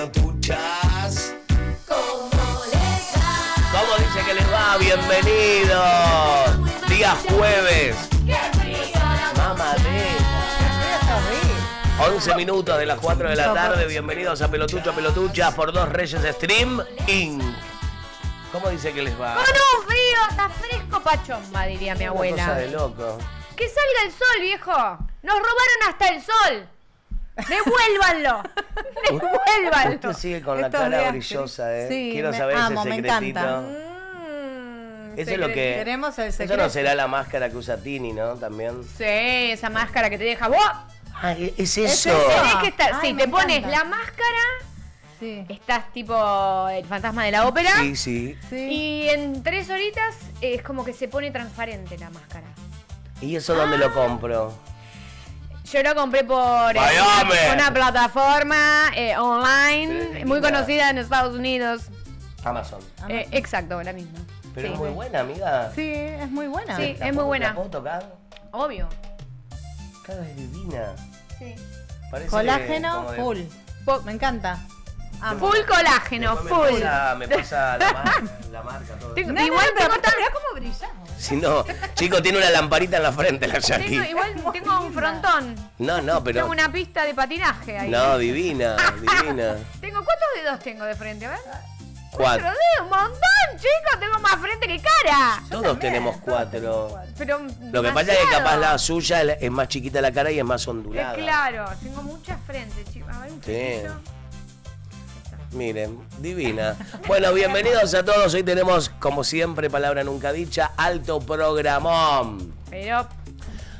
Pelotuchas. ¿Cómo les va? ¿Cómo dice que les va? Bienvenidos. Día jueves. Mamadera. 11 minutos de las 4 de la tarde. Bienvenidos a Pelotucho, Pelotuchas por Dos Reyes Stream Inc. ¿Cómo dice que les va? Con un frío, está fresco pachomba, diría mi abuela. Una cosa de loco. Que salga el sol, viejo. Nos robaron hasta el sol. Devuélvanlo. Devuélvanlo. Usted sigue con la cara brillosa, ¿eh? Sí, quiero saber ese secretito. Eso es lo que... Queremos el secreto. Eso no será la máscara que usa Tini, ¿no? También. Sí, esa máscara que te deja vos. Ah, es eso. Tenés que estar, Ay, sí, me te pones encanta. la máscara, Sí. estás tipo el fantasma de la ópera. Sí, sí. Sí. Y en 3 horitas es como que se pone transparente la máscara. ¿Y eso dónde lo compro? Yo lo compré por ¡Miami! una plataforma Pero online es muy linda. conocida en Estados Unidos. Amazon. Exacto, la misma. Pero Sí. es muy buena, amiga. Sí, es muy buena. Sí. ¿La es muy puedo- buena. ¿La puedo tocar? Obvio. Claro, es divina. Sí. Parece Colágeno como de- full. Me encanta. Amo. Full colágeno, Después full. me pasa la marca, todo. Tengo- No, igual no, pero tengo, mirá cómo brillamos. Si no, chico, tiene una lamparita en la frente la Jackie. tengo un frontón. No, pero... Tengo una pista de patinaje ahí. No, divina, divina. ¿Cuántos dedos tengo de frente? A ver. 4. dedos, un montón, chicos. Tengo más frente que cara. Todos tenemos 4. Pero Lo que pasa es que capaz la demasiado. suya es más chiquita la cara y es más ondulada. Claro, tengo mucha frente, chicos. A ver, un Sí. poquillo. Miren, divina. Bueno, bienvenidos a todos. Hoy tenemos, como siempre, palabra nunca dicha, alto programón. Pero,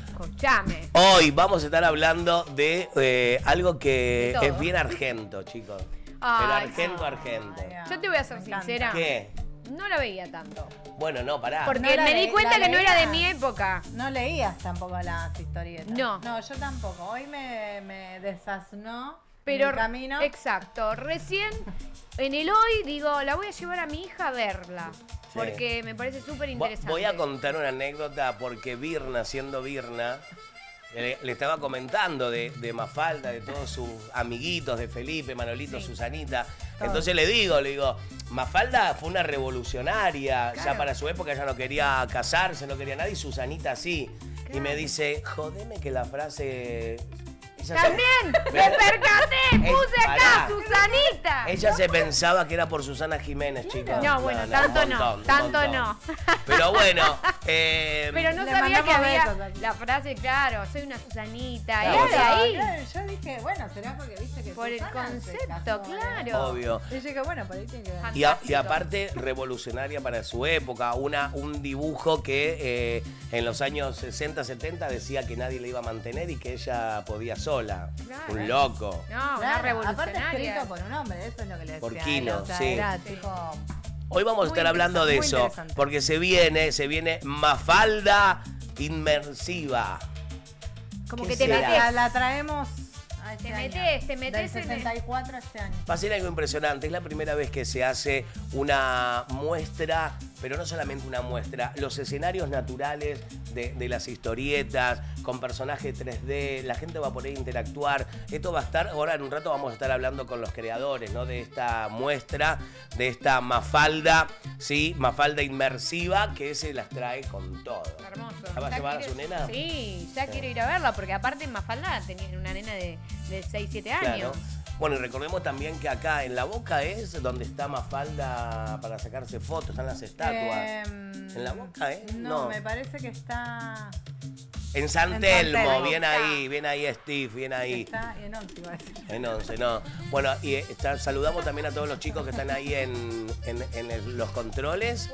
escuchame. Hoy vamos a estar hablando de algo que De todo. es bien argento, chicos. Pero Ay, argento, no. argento. Yo te voy a ser Me encanta. sincera. ¿Qué? No lo veía tanto. Bueno, no, pará. Porque No la me di ve- cuenta la que no era de veía. mi época. No leías tampoco las historietas. No. No, yo tampoco. Hoy me desasnó Pero, mi camino. exacto. Recién, en el hoy, digo, la voy a llevar a mi hija a verla. Sí. Porque me parece súper interesante. Voy a contar una anécdota porque Virna, siendo Virna, le estaba comentando de Mafalda, de todos sus amiguitos, de Felipe, Manolito, Sí. Susanita. Entonces le digo, Mafalda fue una revolucionaria, ya Claro. para su época ella no quería casarse, no quería nadie, y Susanita sí. Claro. Y me dice, jodeme que la frase... ella se- También, me percaté, puse acá, Pará. Susanita. Ella se pensaba que era por Susana Jiménez, chicos. No, bueno, tanto un no, montón, un tanto montón. no. Pero bueno, Pero no Le sabía que mandamos había besos aquí. la frase, claro, soy una Susanita. Claro, Era de ahí. Claro, yo dije, bueno, será porque viste que Por el Susana se concepto, casó, ¿eh? claro. obvio. Y yo dije, bueno, por ahí tiene que ver. Y Fantástico. aparte, revolucionaria para su época, un dibujo que en los años 60, 70 decía que nadie le iba a mantener y que ella podía sola. Claro. Un loco. No, una Claro, aparte revolucionaria. escrito por un hombre, eso es lo que le decía. Por él, Kino, o sea, sí. Era tipo... Hoy vamos a Muy estar hablando de interesante, eso, muy interesante. porque se viene Mafalda inmersiva. Como ¿Qué que te será? metes. La traemos a este te metes Del en el... 64 este año. Va a ser algo impresionante. Es la primera vez que se hace una muestra, pero no solamente una muestra, los escenarios naturales de las historietas, con personajes 3D, la gente va a poder interactuar. Esto va a estar, ahora en un rato vamos a estar hablando con los creadores, ¿no? De esta muestra, de esta Mafalda, ¿sí? Mafalda inmersiva, que se las trae con todo. Hermoso. ¿La va a llevar a su nena? Sí, ya quiero ir a verla, porque aparte Mafalda tenía una nena de 6, 7 años. Claro. Bueno, y recordemos también que acá en La Boca es donde está Mafalda para sacarse fotos, están las estatuas. ¿En La Boca, No, me parece que está... En San En Telmo, San Telmo. bien ahí Steve, bien ahí. Está en 11, iba a decir. En 11, no. Bueno, y saludamos también a todos los chicos que están ahí en los controles.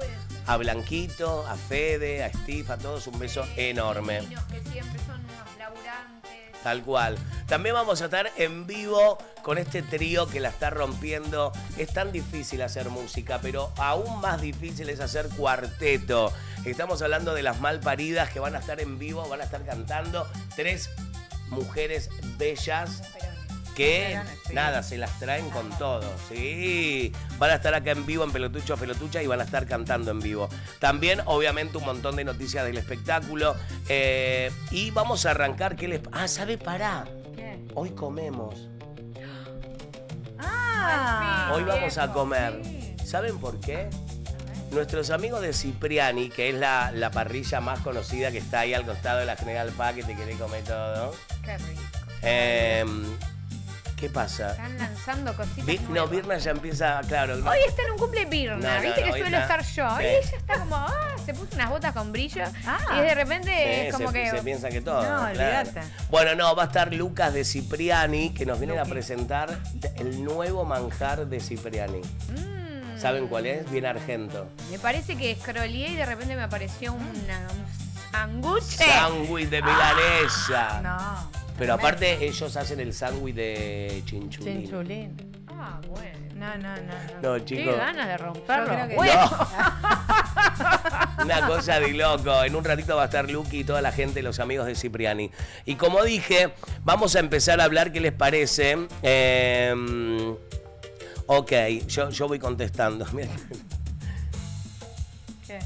A Blanquito, a Fede, a Steve, a todos un beso enorme. Y los que siempre son unos laburantes. Tal cual. También vamos a estar en vivo con este trío que la está rompiendo. Es tan difícil hacer música, pero aún más difícil es hacer cuarteto. Estamos hablando de Las Malparidas, que van a estar en vivo, van a estar cantando 3 mujeres bellas que Mujerones, sí. nada, se las traen con todo, sí. Van a estar acá en vivo en Pelotucho Pelotucha y van a estar cantando en vivo. También, obviamente, un montón de noticias del espectáculo. Y vamos a arrancar. ¿Qué les... ¿sabe? Pará. ¿Qué? Hoy comemos. Ah, Hoy vamos a viejo, comer. sí. ¿Saben por qué? Nuestros amigos de Cipriani, que es la parrilla más conocida que está ahí al costado de la General Paz, que te quiere comer todo. Qué rico. ¿Qué pasa? Están lanzando cositas No, nuevas. Birna ya empieza, claro. no- Hoy está en un cumple Birna, No, viste que hoy suelo está- estar yo. sí. Y ella está como, se puso unas botas con brillo. Y de repente Sí, es como que... se piensa que todo. No, claro. olvídate. Bueno, no, va a estar Lucas de Cipriani, que nos vienen a Luqui. presentar el nuevo manjar de Cipriani. ¿Saben cuál es? Bien argento. Me parece que scrolleé y de repente me apareció un sándwich. Sándwich de milanesa. No. Pero aparte ellos hacen el sándwich de chinchulín. Chinchulín. Ah, bueno. No. No, Qué chicos. ganas de romperlo. Yo creo que Bueno, Una cosa de loco. En un ratito va a estar Luqui y toda la gente, los amigos de Cipriani. Y como dije, vamos a empezar a hablar. ¿Qué les parece? Ok, yo voy contestando. Mirá. ¿Qué?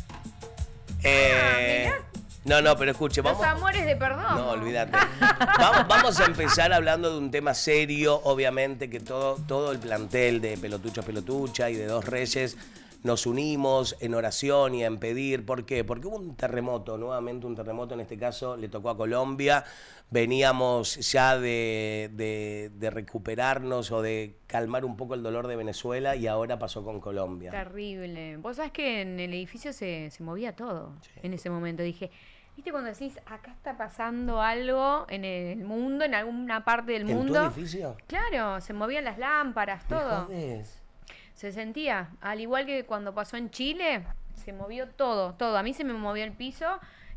mirá. No, pero escuche, los vamos. amores de perdón. No, olvídate. Vamos a empezar hablando de un tema serio, obviamente, que todo el plantel de Pelotuchos Pelotucha y de Dos Reyes nos unimos en oración y en pedir. ¿Por qué? Porque hubo un terremoto, nuevamente un terremoto, en este caso le tocó a Colombia. Veníamos ya de recuperarnos o de calmar un poco el dolor de Venezuela y ahora pasó con Colombia. Terrible. Vos sabés que en el edificio se movía todo en ese momento. Dije, ¿viste cuando decís, acá está pasando algo en el mundo, en alguna parte del ¿En mundo? tu edificio? Claro, se movían las lámparas, ¿Me todo. jodés? Se sentía, al igual que cuando pasó en Chile, se movió todo. A mí se me movió el piso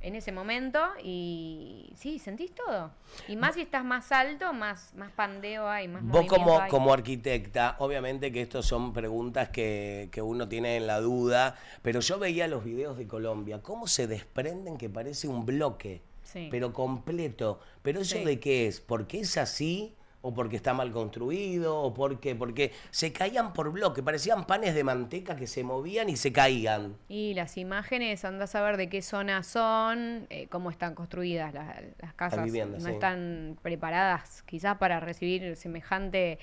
en ese momento y sí, sentís todo. Y más si estás más alto, más pandeo hay, más Vos movimiento hay. como arquitecta, obviamente que estos son preguntas que uno tiene en la duda, pero yo veía los videos de Colombia, cómo se desprenden que parece un bloque, Sí. pero completo. ¿Pero eso Sí. de qué es? ¿Porque es así? ¿O porque está mal construido? ¿O porque se caían por bloque? Parecían panes de manteca que se movían y se caían. Y las imágenes, andás a ver de qué zona son, cómo están construidas las casas. viviendas, no sí. están preparadas quizás para recibir semejante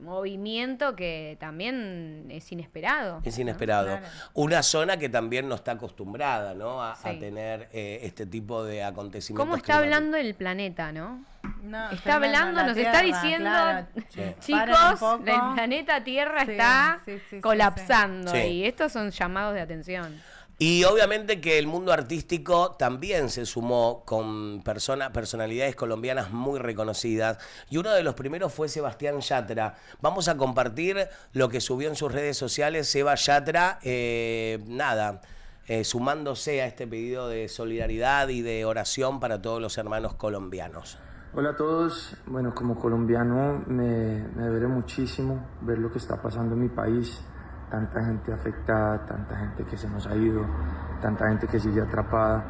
movimiento que también es inesperado. Es ¿no? inesperado. Claro. Una zona que también no está acostumbrada, ¿no? a Sí. tener este tipo de acontecimientos. ¿Cómo está climáticos. hablando el planeta, no? No, Está tremendo, hablando, la nos está Tierra, diciendo, claro. Paren un chicos, poco. el planeta Tierra Sí, está sí, colapsando sí. y estos son llamados de atención. Y obviamente que el mundo artístico también se sumó con personalidades colombianas muy reconocidas. Y uno de los primeros fue Sebastián Yatra. Vamos a compartir lo que subió en sus redes sociales Seba Yatra. Sumándose a este pedido de solidaridad y de oración para todos los hermanos colombianos. Hola a todos, bueno, como colombiano me duele muchísimo ver lo que está pasando en mi país, tanta gente afectada, tanta gente que se nos ha ido, tanta gente que sigue atrapada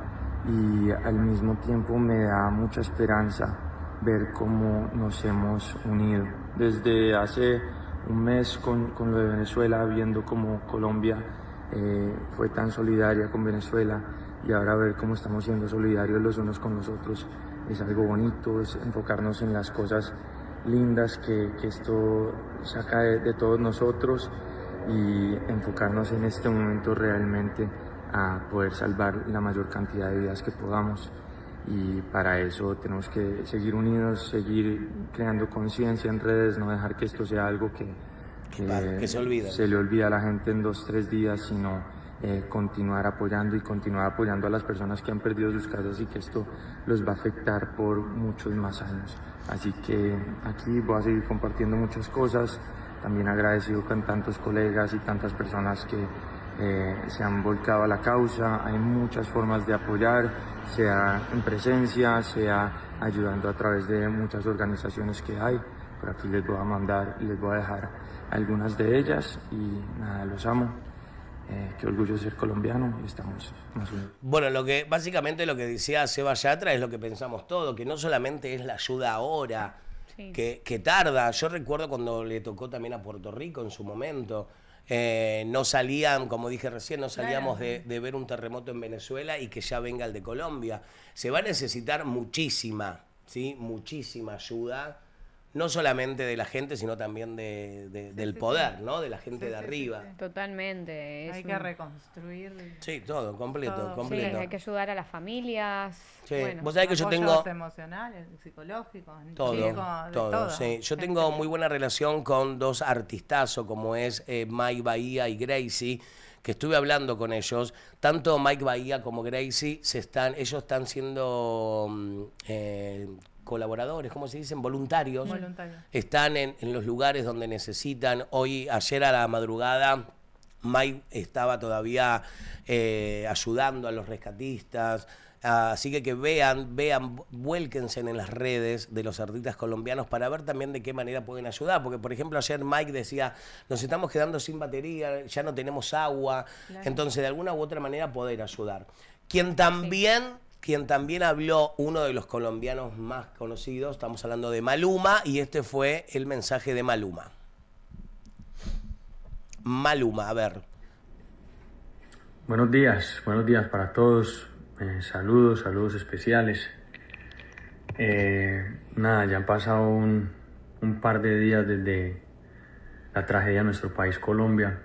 y al mismo tiempo me da mucha esperanza ver cómo nos hemos unido. Desde hace un mes con lo de Venezuela, viendo cómo Colombia fue tan solidaria con Venezuela, y ahora ver cómo estamos siendo solidarios los unos con los otros, es algo bonito, es enfocarnos en las cosas lindas que esto saca de todos nosotros, y enfocarnos en este momento realmente a poder salvar la mayor cantidad de vidas que podamos. Y para eso tenemos que seguir unidos, seguir creando conciencia en redes, no dejar que esto sea algo que se olvida. Se le olvida a la gente en 2-3 días, sino continuar apoyando y continuar apoyando a las personas que han perdido sus casas y que esto los va a afectar por muchos más años. Así que aquí voy a seguir compartiendo muchas cosas, también agradecido con tantos colegas y tantas personas que se han volcado a la causa. Hay muchas formas de apoyar, sea en presencia, sea ayudando a través de muchas organizaciones que hay. Por aquí les voy a dejar algunas de ellas, y nada, los amo. Qué orgullo ser colombiano, y estamos más unidos. Bueno, básicamente lo que decía Seba Yatra es lo que pensamos todos, que no solamente es la ayuda ahora, Sí. que tarda. Yo recuerdo cuando le tocó también a Puerto Rico en su momento. No salían, como dije recién, no salíamos de ver un terremoto en Venezuela y que ya venga el de Colombia. Se va a necesitar muchísima, ¿sí? Muchísima ayuda, no solamente de la gente, sino también del poder, ¿no? De la gente de arriba. Sí. Totalmente. Hay que reconstruir. Sí, todo, completo, Todo. Sí, completo. hay que ayudar a las familias. Sí. Bueno, Vos sabés que yo Apoyos tengo... emocionales, psicológicos, Todo, chicos, de todo, sí. Yo tengo muy buena relación con dos artistazos como es Mike Bahía y Gracie, que estuve hablando con ellos. Tanto Mike Bahía como Gracie ellos están siendo colaboradores, ¿cómo se dicen? Voluntarios. Están en los lugares donde necesitan. Ayer a la madrugada, Mike estaba todavía ayudando a los rescatistas. Así que vean, vuélquense en las redes de los artistas colombianos para ver también de qué manera pueden ayudar. Porque, por ejemplo, ayer Mike decía, nos estamos quedando sin batería, ya no tenemos agua. Claro. Entonces, de alguna u otra manera poder ayudar. Quien también habló, uno de los colombianos más conocidos, estamos hablando de Maluma, y este fue el mensaje de Maluma. Maluma, a ver. Buenos días para todos. Saludos especiales. Nada, ya han pasado un par de días desde la tragedia de nuestro país, Colombia.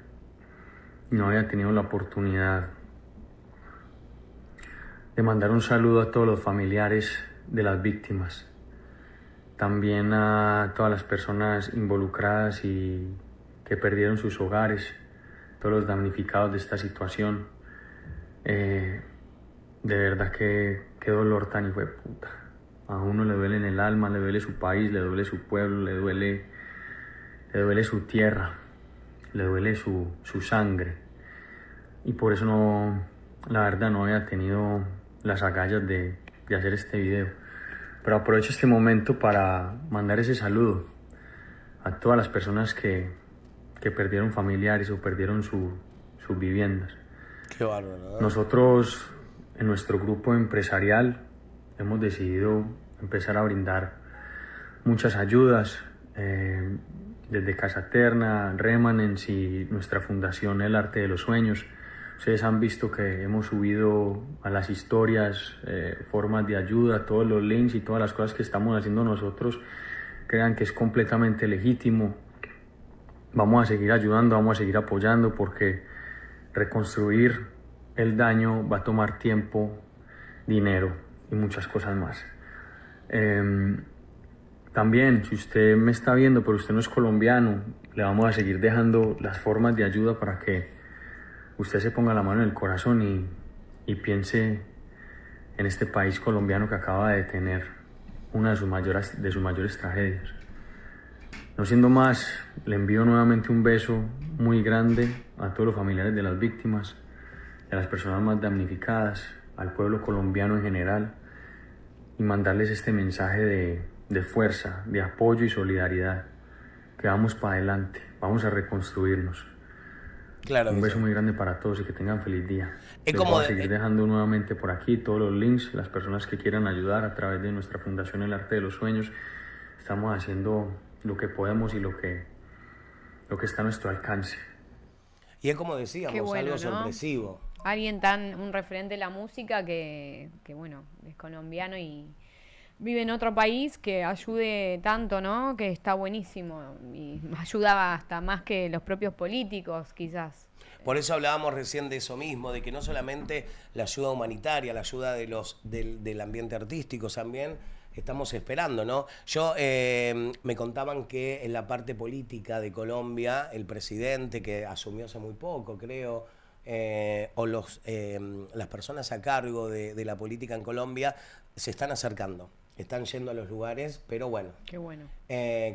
No había tenido la oportunidad de mandar un saludo a todos los familiares de las víctimas, también a todas las personas involucradas y que perdieron sus hogares, todos los damnificados de esta situación. De verdad que qué dolor tan hijo de puta. A uno le duele en el alma, le duele su país, le duele su pueblo, le duele su tierra, le duele su sangre. Y por eso la verdad no había tenido las agallas de hacer este video. Pero aprovecho este momento para mandar ese saludo a todas las personas que perdieron familiares o perdieron sus viviendas. Qué bárbaro, ¿no? Nosotros, en nuestro grupo empresarial, hemos decidido empezar a brindar muchas ayudas, desde Casa Terna, Remanence y nuestra fundación El Arte de los Sueños. Ustedes han visto que hemos subido a las historias formas de ayuda, todos los links y todas las cosas que estamos haciendo nosotros. Crean que es completamente legítimo. Vamos a seguir ayudando, vamos a seguir apoyando, porque reconstruir el daño va a tomar tiempo, dinero y muchas cosas más. También, si usted me está viendo pero usted no es colombiano, le vamos a seguir dejando las formas de ayuda para que usted se ponga la mano en el corazón y piense en este país colombiano que acaba de tener una de sus mayores tragedias. No siendo más, le envío nuevamente un beso muy grande a todos los familiares de las víctimas, a las personas más damnificadas, al pueblo colombiano en general, y mandarles este mensaje de fuerza, de apoyo y solidaridad, que vamos para adelante, vamos a reconstruirnos. Claro Un que beso sí. muy grande para todos y que tengan feliz día. Es Les como voy a de- seguir dejando nuevamente por aquí todos los links, las personas que quieran ayudar a través de nuestra Fundación El Arte de los Sueños. Estamos haciendo lo que podemos y lo que está a nuestro alcance. Y es como decíamos, Qué bueno, algo ¿no? sorpresivo. Alguien un referente de la música que bueno, es colombiano y vive en otro país, que ayude tanto, ¿no? Que está buenísimo y ayuda hasta más que los propios políticos, quizás. Por eso hablábamos recién de eso mismo, de que no solamente la ayuda humanitaria, la ayuda del ambiente artístico también, estamos esperando, ¿no? Yo me contaban que en la parte política de Colombia, el presidente que asumió hace muy poco, creo, o las personas a cargo de la política en Colombia se están acercando, están yendo a los lugares, pero bueno. Qué bueno.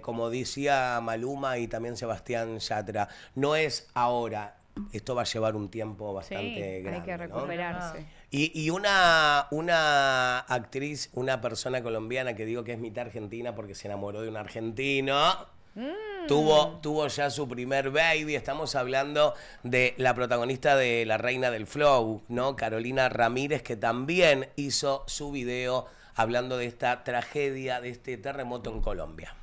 Como decía Maluma y también Sebastián Yatra, no es ahora, esto va a llevar un tiempo bastante Sí, grande. hay que ¿no? recuperarse. Y una actriz, una persona colombiana que digo que es mitad argentina porque se enamoró de un argentino, tuvo ya su primer baby. Estamos hablando de la protagonista de La Reina del Flow, ¿no? Carolina Ramírez, que también hizo su video hablando de esta tragedia, de este terremoto en Colombia.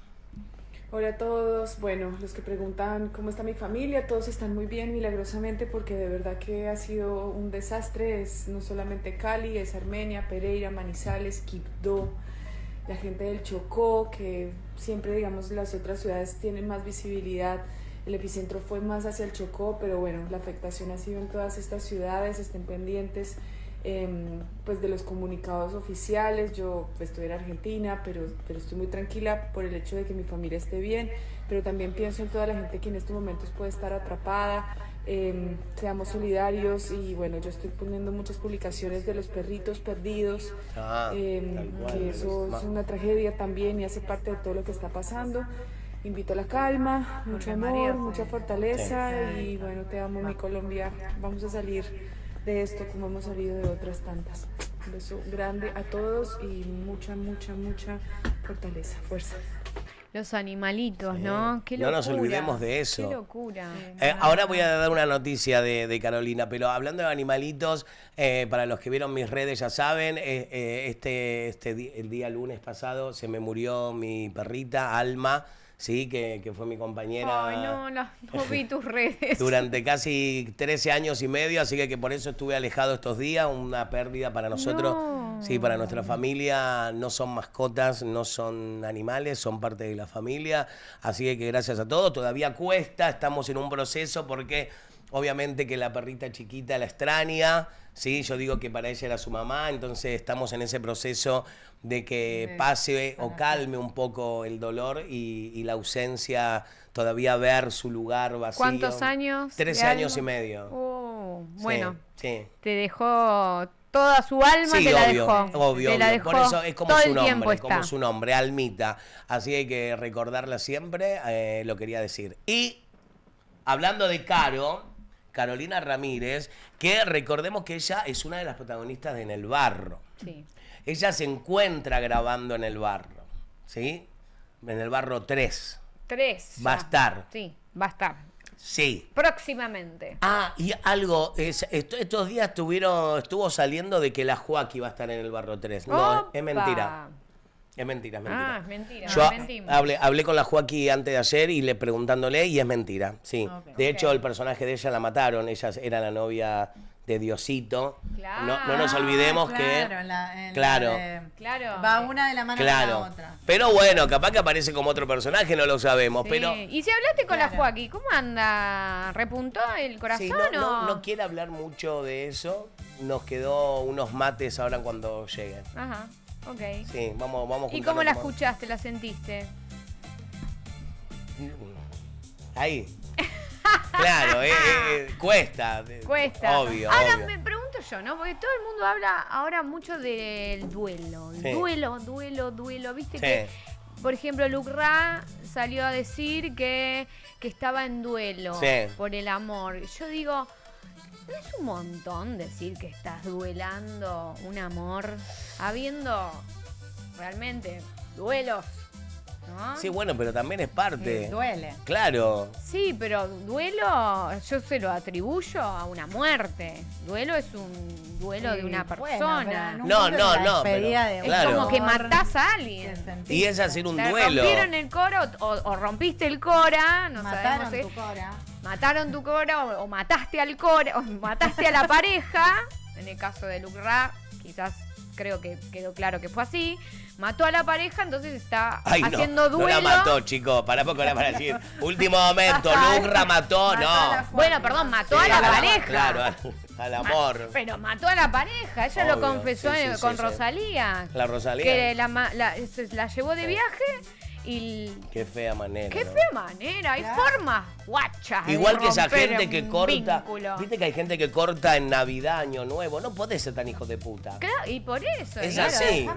Hola a todos, bueno, los que preguntan cómo está mi familia, todos están muy bien milagrosamente porque de verdad que ha sido un desastre, es no solamente Cali, es Armenia, Pereira, Manizales, Quibdó, la gente del Chocó, que siempre digamos las otras ciudades tienen más visibilidad, el epicentro fue más hacia el Chocó, pero bueno, la afectación ha sido en todas estas ciudades, estén pendientes pues de los comunicados oficiales. Yo estoy en Argentina, pero estoy muy tranquila por el hecho de que mi familia esté bien, pero también pienso en toda la gente que en estos momentos puede estar atrapada. Seamos solidarios y bueno, yo estoy poniendo muchas publicaciones de los perritos perdidos, Tal cual, que eso es una tragedia también y hace parte de todo lo que está pasando. Invito a la calma, mucho Porque amor, María fue- mucha fortaleza Sí. y bueno, te amo mi Colombia, vamos a salir de esto como hemos salido de otras tantas. Un beso grande a todos y mucha, mucha, mucha fortaleza, fuerza. Los animalitos, ¿no? Qué No locura. nos olvidemos de eso. Qué locura. Ahora voy a dar una noticia de Carolina, pero hablando de animalitos, para los que vieron mis redes ya saben, el día lunes pasado se me murió mi perrita, Alma, sí, que fue mi compañera. Ay, no vi tus redes. Durante casi 13 años y medio, así que por eso estuve alejado estos días, una pérdida para nosotros, No. sí, para nuestra familia. No son mascotas, no son animales, son parte de la familia, así que gracias a todos. Todavía cuesta, estamos en un proceso porque obviamente que la perrita chiquita la extraña, sí, yo digo que para ella era su mamá, entonces estamos en ese proceso de que pase o calme un poco el dolor y la ausencia, todavía ver su lugar vacío. ¿Cuántos años? 13 de años y alma? medio. Oh, Sí, bueno, sí. te dejó toda su alma, Sí, te la obvio, dejó. obvio, Te la obvio. dejó. Por eso es como todo su el tiempo nombre, está. como su nombre, Almita. Así hay que recordarla siempre, lo quería decir. Y hablando de Carolina Ramírez, que recordemos que ella es una de las protagonistas de En el Barro. Sí. Ella se encuentra grabando En el Barro, ¿sí? En el Barro 3. 3. Va a estar. Sí, va a estar. Sí. Próximamente. Ah, y algo, estos días estuvo saliendo de que la Joaquí va a estar en el Barro 3. No, es Opa. mentira. Es mentira, es mentira. Ah, es mentira. Yo mentimos. hablé con la Joaquí antes de ayer y le preguntándole y es mentira, sí. Ok. De hecho, el personaje de ella la mataron, ella era la novia de Diosito. Claro. No nos olvidemos Claro, que... en la Claro. Claro. Va una de la mano Claro. con la otra. Pero bueno, capaz que aparece como otro personaje, no lo sabemos, Sí. pero... Y si hablaste con la Claro. Joaquín, ¿cómo anda? ¿Repuntó el corazón Sí, o no quiere hablar mucho de eso. Nos quedó unos mates ahora cuando llegue. Ajá, ok. Sí, vamos a ¿Y cómo la juntarnos a tomar. escuchaste, la sentiste? Ahí. Claro, cuesta. Cuesta. Obvio, Ahora obvio. me pregunto yo, ¿no? Porque todo el mundo habla ahora mucho del duelo. Sí. Duelo. Viste Sí. que, por ejemplo, Luke Ra salió a decir que estaba en duelo Sí. por el amor. Yo digo, ¿no es un montón decir que estás duelando un amor habiendo realmente duelos, ¿no? Sí, bueno, pero también es parte. Duele. Claro. Sí, pero duelo yo se lo atribuyo a una muerte. Duelo es un duelo de una persona. No, no, pero, Es claro. como que matás a alguien. Y es hacer un Te duelo. rompieron el coro o rompiste el cora, no Mataron sabemos. tu cora. Mataron tu cora o mataste al cora o mataste a la pareja. En el caso de Luke Ra, quizás creo que quedó claro que fue así. Mató a la pareja, entonces está Ay, haciendo no duelo. la mató, chicos. Pará poco era para decir. Último momento, Lucra mató, no. Bueno, perdón, mató a Sí, la pareja. Claro, al amor. Pero mató a la pareja, ella lo Obvio, confesó sí, sí, con sí. Rosalía. La Rosalía. Que la llevó de viaje y... Qué fea manera. Qué ¿no? fea manera, hay formas guachas. de Igual que esa romper gente que un corta. vínculo. Viste que hay gente que corta en Navidad, Año Nuevo. No podés ser tan hijo de puta. Claro, y por eso. Es claro. así.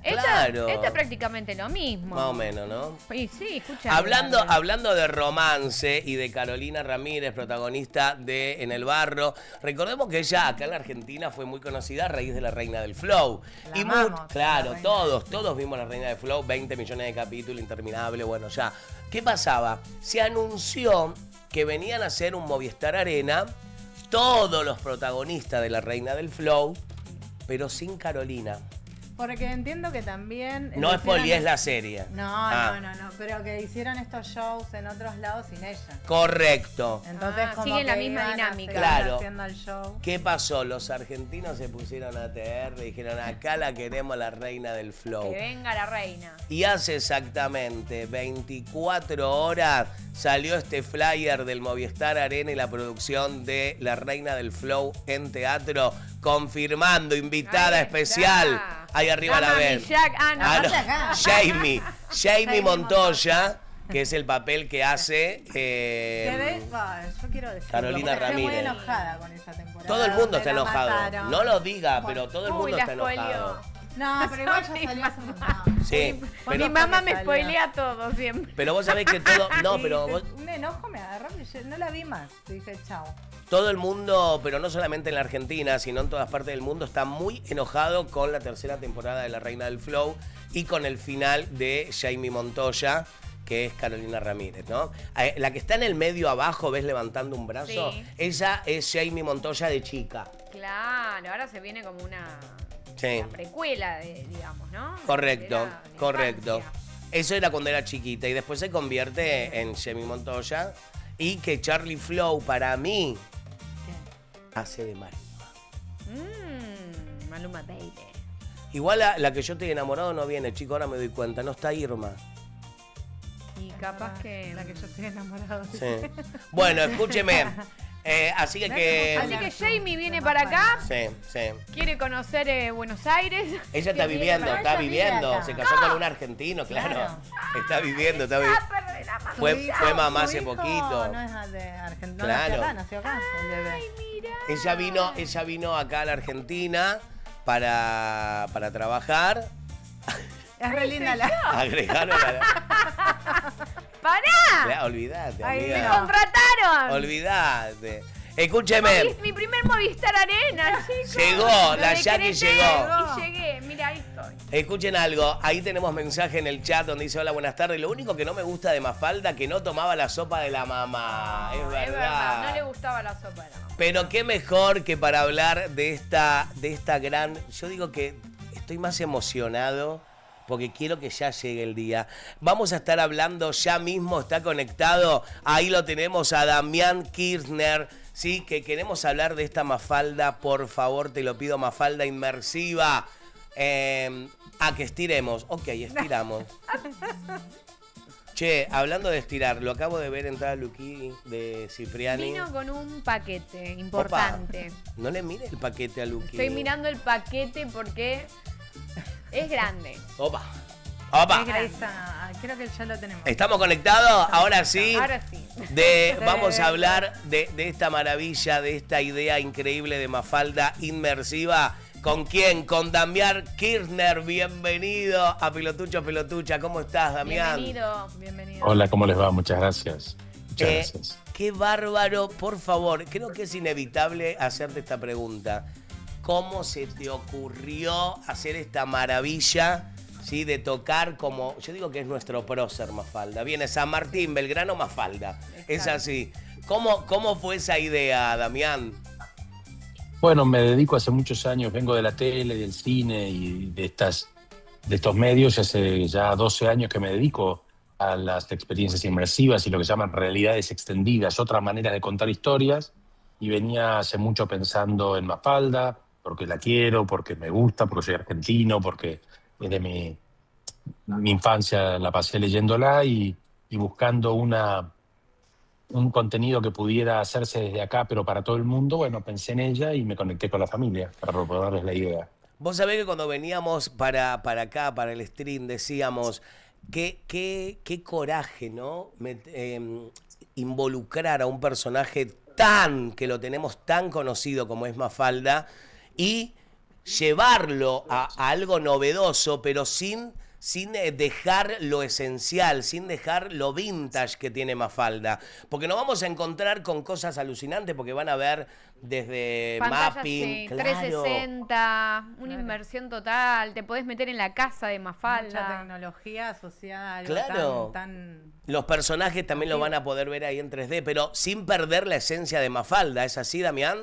Claro. Esto es prácticamente lo mismo. Más o menos, ¿no? Y sí, escucha. Hablando de romance y de Carolina Ramírez, protagonista de En el Barro, recordemos que ella acá en la Argentina fue muy conocida a raíz de La Reina del Flow. La Y amamos, claro, La Reina todos vimos La Reina del Flow, 20 millones de capítulos, interminable, bueno, ya. ¿Qué pasaba? Se anunció que venían a hacer un Movistar Arena todos los protagonistas de La Reina del Flow, pero sin Carolina. Porque entiendo que también... No hicieron- spoilees la serie. No, Ah. no, pero que hicieron estos shows en otros lados sin ella. Correcto. Entonces, Ah, como siguen la que misma iban a dinámica. seguir Claro. haciendo el show. ¿Qué pasó? Los argentinos se pusieron a TR y dijeron, acá la queremos la reina del flow. Que venga la reina. Y hace exactamente 24 horas salió este flyer del Movistar Arena y la producción de La Reina del Flow en teatro, confirmando invitada Ahí especial. está. Ahí arriba la Mami ven. Jack. Ah, no. Ah, no. acá. Jamie Montoya, que es el papel que hace Yo quiero decir. Carolina Estoy muy Ramírez. enojada con esa temporada. todo el mundo está donde la enojado. mataron. No lo diga, Bueno. pero todo el Uy, mundo la está enojado. spoileó. No, pero igual ya Sorry, salió hace un mamá. montón. Sí, Mi pero, mamá me salió. spoilea todo siempre. pero vos sabés que todo. No, Y pero vos- un enojo me agarró y yo no la vi más. Dije, chao. todo el mundo, pero no solamente en la Argentina, sino en todas partes del mundo, está muy enojado con la tercera temporada de La Reina del Flow y con el final de Jamie Montoya, que es Carolina Ramírez, ¿no? La que está en el medio abajo, ¿ves levantando un brazo? Sí. Ella es Jamie Montoya de chica. Claro, ahora se viene como una Sí. la precuela, digamos, ¿no? Correcto, De la correcto. infancia. Eso era cuando era chiquita y después se convierte en Jamie Montoya y que Charlie Flow para mí hace de Maluma. Maluma Baby. Igual la que yo estoy enamorado no viene, chico, ahora me doy cuenta, no está Irma. Y capaz que... La que yo estoy enamorada. Sí. Bueno, escúcheme. Así que... Así que Jamie viene para acá, Sí, sí. quiere conocer Buenos Aires. Ella está Que viene viviendo, para está ella vive viviendo. acá. Se casó con un argentino, claro. Claro. Está viviendo, está viviendo. Fue mamá hace poquito. No es de Argentina. Claro. No, nació acá, el bebé. Ella vino acá a la Argentina para trabajar. Es re linda la... Agregaron a la... ¡Pará! Olvídate, Ay, ¡Me amiga. contrataron! Olvídate. Escúcheme. Mi primer Movistar Arena, chicos. Llegó, Lo la Jackie decreté llegó. Y llegué, mira, ahí estoy. Escuchen algo, ahí tenemos mensaje en el chat donde dice hola, buenas tardes. Lo único que no me gusta de Mafalda que no tomaba la sopa de la mamá. Es verdad. Es verdad, no le gustaba la sopa de la mamá. Pero qué mejor que para hablar de esta gran... Yo digo que estoy más emocionado porque quiero que ya llegue el día. Vamos a estar hablando ya mismo, está conectado. Ahí lo tenemos a Damián Kirchner, ¿sí? Que queremos hablar de esta Mafalda, por favor, te lo pido, Mafalda inmersiva. A que estiremos. Ok, estiramos. Che, hablando de estirar, lo acabo de ver entrar a Luqui de Cipriani. Vino con un paquete importante. Opa, no le mire el paquete a Luqui. Estoy mirando el paquete porque es grande. Opa, opa. Ahí está, creo que ya lo tenemos. ¿Estamos conectados? Ahora sí. Ahora sí. Vamos a hablar de esta maravilla, de esta idea increíble de Mafalda inmersiva. ¿Con quién? Con Damián Kirchner. Bienvenido a Pelotucho Pelotucha. ¿Cómo estás, Damián? Bienvenido. Hola, ¿cómo les va? Muchas gracias. Muchas gracias. Qué bárbaro, por favor. Creo que es inevitable hacerte esta pregunta. ¿Cómo se te ocurrió hacer esta maravilla? ¿sí? De tocar como, yo digo que es nuestro prócer Mafalda. Viene San Martín, Belgrano, Mafalda. Es así. ¿Cómo fue esa idea, Damián? Bueno, me dedico hace muchos años, vengo de la tele, del cine y de estos medios. Hace ya 12 años que me dedico a las experiencias inmersivas y lo que llaman realidades extendidas, otra manera de contar historias. Y venía hace mucho pensando en Mafalda, porque la quiero, porque me gusta, porque soy argentino, porque desde mi infancia la pasé leyéndola y buscando un contenido que pudiera hacerse desde acá, pero para todo el mundo. Bueno, pensé en ella y me conecté con la familia para proponerles la idea. Vos sabés que cuando veníamos para acá, para el stream, decíamos, qué coraje, ¿no? Involucrar a un personaje que lo tenemos tan conocido como es Mafalda, y llevarlo a algo novedoso, pero sin dejar lo esencial, sin dejar lo vintage que tiene Mafalda. Porque nos vamos a encontrar con cosas alucinantes, porque van a ver desde Pantallas, mapping, sí, claro. 360, una inversión total, te podés meter en la casa de Mucha Mafalda. tecnología asociada a algo Claro. tan... Los personajes también lo van a poder ver ahí en 3D, pero sin perder la esencia de Mafalda. ¿Es así, Damián?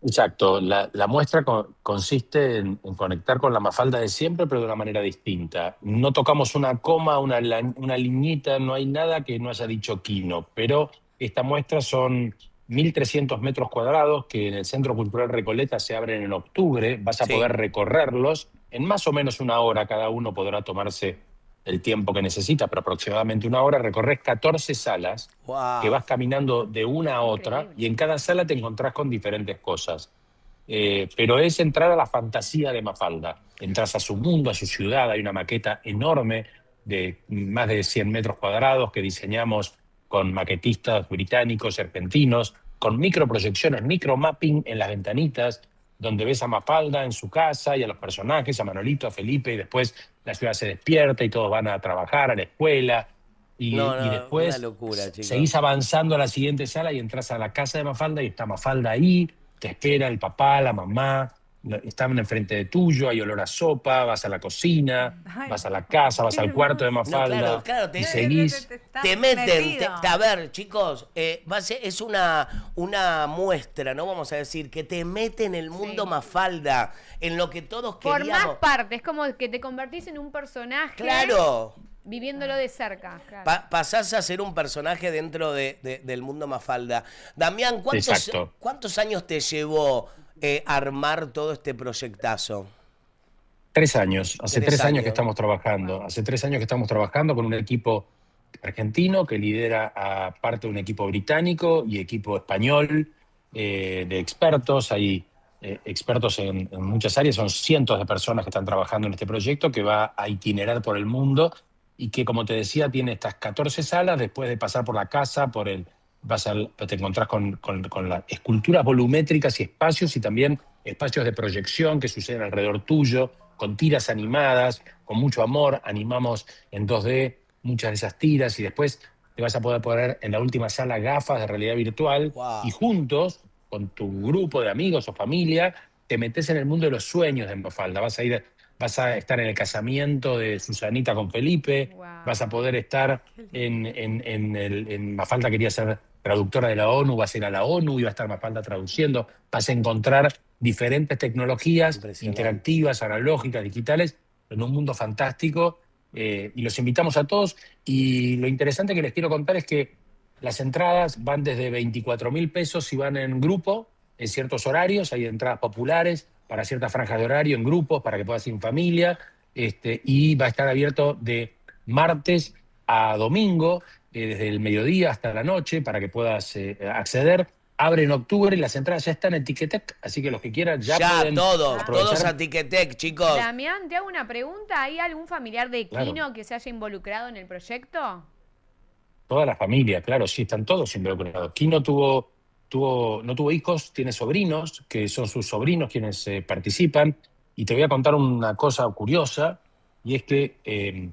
Exacto, la muestra consiste en conectar con la Mafalda de siempre, pero de una manera distinta. No tocamos una coma, una liñita, no hay nada que no haya dicho Kino, pero esta muestra son 1.300 metros cuadrados que en el Centro Cultural Recoleta se abren en octubre. Vas a poder recorrerlos en más o menos una hora. Cada uno podrá tomarse el tiempo que necesita, pero aproximadamente una hora. Recorres 14 salas que vas caminando de una a otra y en cada sala te encontrás con diferentes cosas. Pero es entrar a la fantasía de Mafalda. Entras a su mundo, a su ciudad. Hay una maqueta enorme de más de 100 metros cuadrados que diseñamos con maquetistas británicos, argentinos, con microproyecciones, micromapping en las ventanitas, donde ves a Mafalda en su casa y a los personajes, a Manolito, a Felipe, y después la ciudad se despierta y todos van a trabajar, a la escuela. Y después una locura, chicos. seguís avanzando a la siguiente sala y entras a la casa de Mafalda y está Mafalda ahí, te espera el papá, la mamá, están enfrente de tuyo, hay olor a sopa, vas a la cocina, vas a la casa, vas al cuarto de Mafalda, claro, y seguís. Te meten, a ver, chicos, es una muestra, ¿no? Vamos a decir, que te mete en el mundo Mafalda, en lo que todos Por queríamos. más partes, como que te convertís en un personaje. Claro. Viviéndolo de cerca. Claro. Pasás a ser un personaje dentro del mundo Mafalda. Damián, ¿cuántos años te llevó armar todo este proyectazo? 3 años. Hace 3 años que estamos trabajando. Hace 3 años que estamos trabajando con un equipo argentino que lidera a parte de un equipo británico y equipo español de expertos. Hay expertos en muchas áreas. Son cientos de personas que están trabajando en este proyecto que va a itinerar por el mundo y que, como te decía, tiene estas 14 salas. Después de pasar por la casa, te encontrás con las esculturas volumétricas y espacios, y también espacios de proyección que suceden alrededor tuyo, con tiras animadas, con mucho amor. Animamos en 2D muchas de esas tiras, y después te vas a poder poner en la última sala gafas de realidad virtual y juntos, con tu grupo de amigos o familia, te metes en el mundo de los sueños de Mafalda. Vas a estar en el casamiento de Susanita con Felipe, vas a poder estar en Mafalda quería ser traductora de la ONU, vas a ir a la ONU y va a estar Mafalda traduciendo. Vas a encontrar diferentes tecnologías interactivas, analógicas, digitales, en un mundo fantástico. Y los invitamos a todos. Y lo interesante que les quiero contar es que las entradas van desde 24.000 pesos si van en grupo, en ciertos horarios. Hay entradas populares para ciertas franjas de horario, en grupos, para que puedas ir en familia. Y va a estar abierto de martes a domingo, desde el mediodía hasta la noche, para que puedas acceder. Abre en octubre y las entradas ya están en Ticketek, así que los que quieran ya pueden todos a Ticketek, chicos. Damián, te hago una pregunta. ¿Hay algún familiar de Kino que se haya involucrado en el proyecto? Toda la familia, claro, sí, están todos involucrados. Kino no tuvo hijos, tiene sobrinos, que son sus sobrinos quienes participan. Y te voy a contar una cosa curiosa, y es que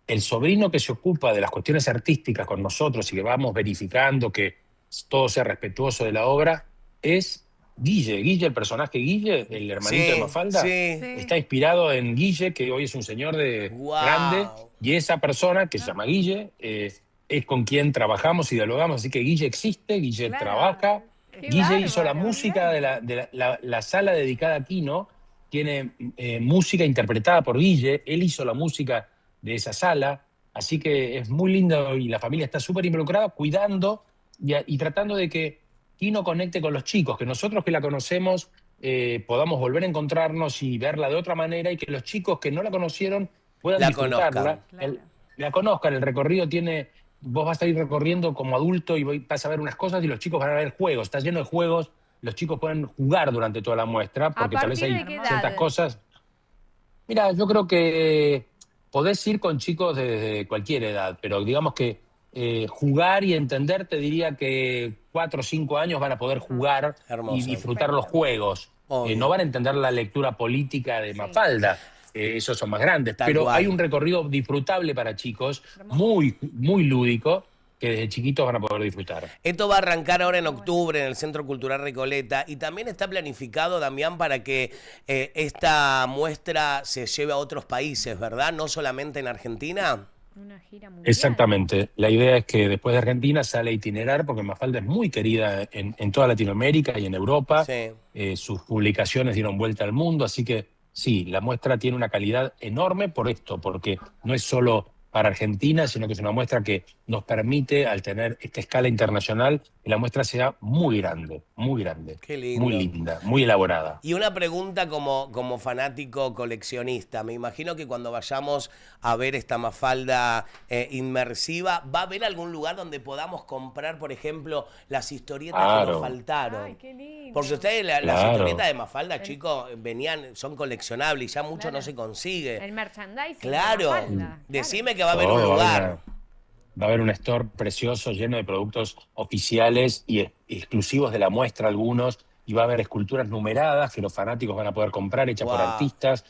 el sobrino que se ocupa de las cuestiones artísticas con nosotros y que vamos verificando que todo sea respetuoso de la obra, es Guille, el personaje Guille, el hermanito de Mafalda, sí. está inspirado en Guille, que hoy es un señor Wow. grande, y esa persona, que se llama Guille, es con quien trabajamos y dialogamos, así que Guille existe, Guille Claro. trabaja. Qué Guille hizo la bárbaro, música de la sala dedicada a Kino, tiene música interpretada por Guille, él hizo la música de esa sala, así que es muy lindo y la familia está súper involucrada cuidando y tratando de que Kino conecte con los chicos, que nosotros que la conocemos podamos volver a encontrarnos y verla de otra manera y que los chicos que no la conocieron puedan La disfrutarla. conozcan. La conozcan, el recorrido tiene... Vos vas a ir recorriendo como adulto y vas a ver unas cosas y los chicos van a ver juegos. Está lleno de juegos, los chicos pueden jugar durante toda la muestra porque tal vez partir hay de qué ciertas edad? cosas... Mira, yo creo que podés ir con chicos de cualquier edad, pero digamos que jugar y entender, te diría que 4 o 5 años van a poder jugar Hermoso. y disfrutar los juegos. Obvio. No van a entender la lectura política de Mafalda, esos son más grandes, Tal pero cual. hay un recorrido disfrutable para chicos, muy, muy lúdico, que desde chiquitos van a poder disfrutar. Esto va a arrancar ahora en octubre en el Centro Cultural Recoleta y también está planificado, Damián, para que esta muestra se lleve a otros países, ¿verdad? No solamente en Argentina. Una gira mundial. Exactamente. La idea es que después de Argentina sale a itinerar, porque Mafalda es muy querida en toda Latinoamérica y en Europa. Sí. Sus publicaciones dieron vuelta al mundo, así que sí, la muestra tiene una calidad enorme por esto, porque no es solo para Argentina, sino que es una muestra que nos permite, al tener esta escala internacional, que la muestra sea muy grande, Qué lindo. muy linda, muy elaborada. Y una pregunta como fanático coleccionista. Me imagino que cuando vayamos a ver esta Mafalda inmersiva, ¿va a haber algún lugar donde podamos comprar, por ejemplo, las historietas que Claro. nos faltaron? Ay, qué lindo. Porque ustedes, las Claro. historietas de Mafalda, chicos, son coleccionables y ya mucho no se consigue. El merchandising. Claro. de Mafalda, Decime que va a haber un Todo, lugar. Va a haber un store precioso lleno de productos oficiales y exclusivos de la muestra algunos, y va a haber esculturas numeradas que los fanáticos van a poder comprar, hechas por Wow. artistas,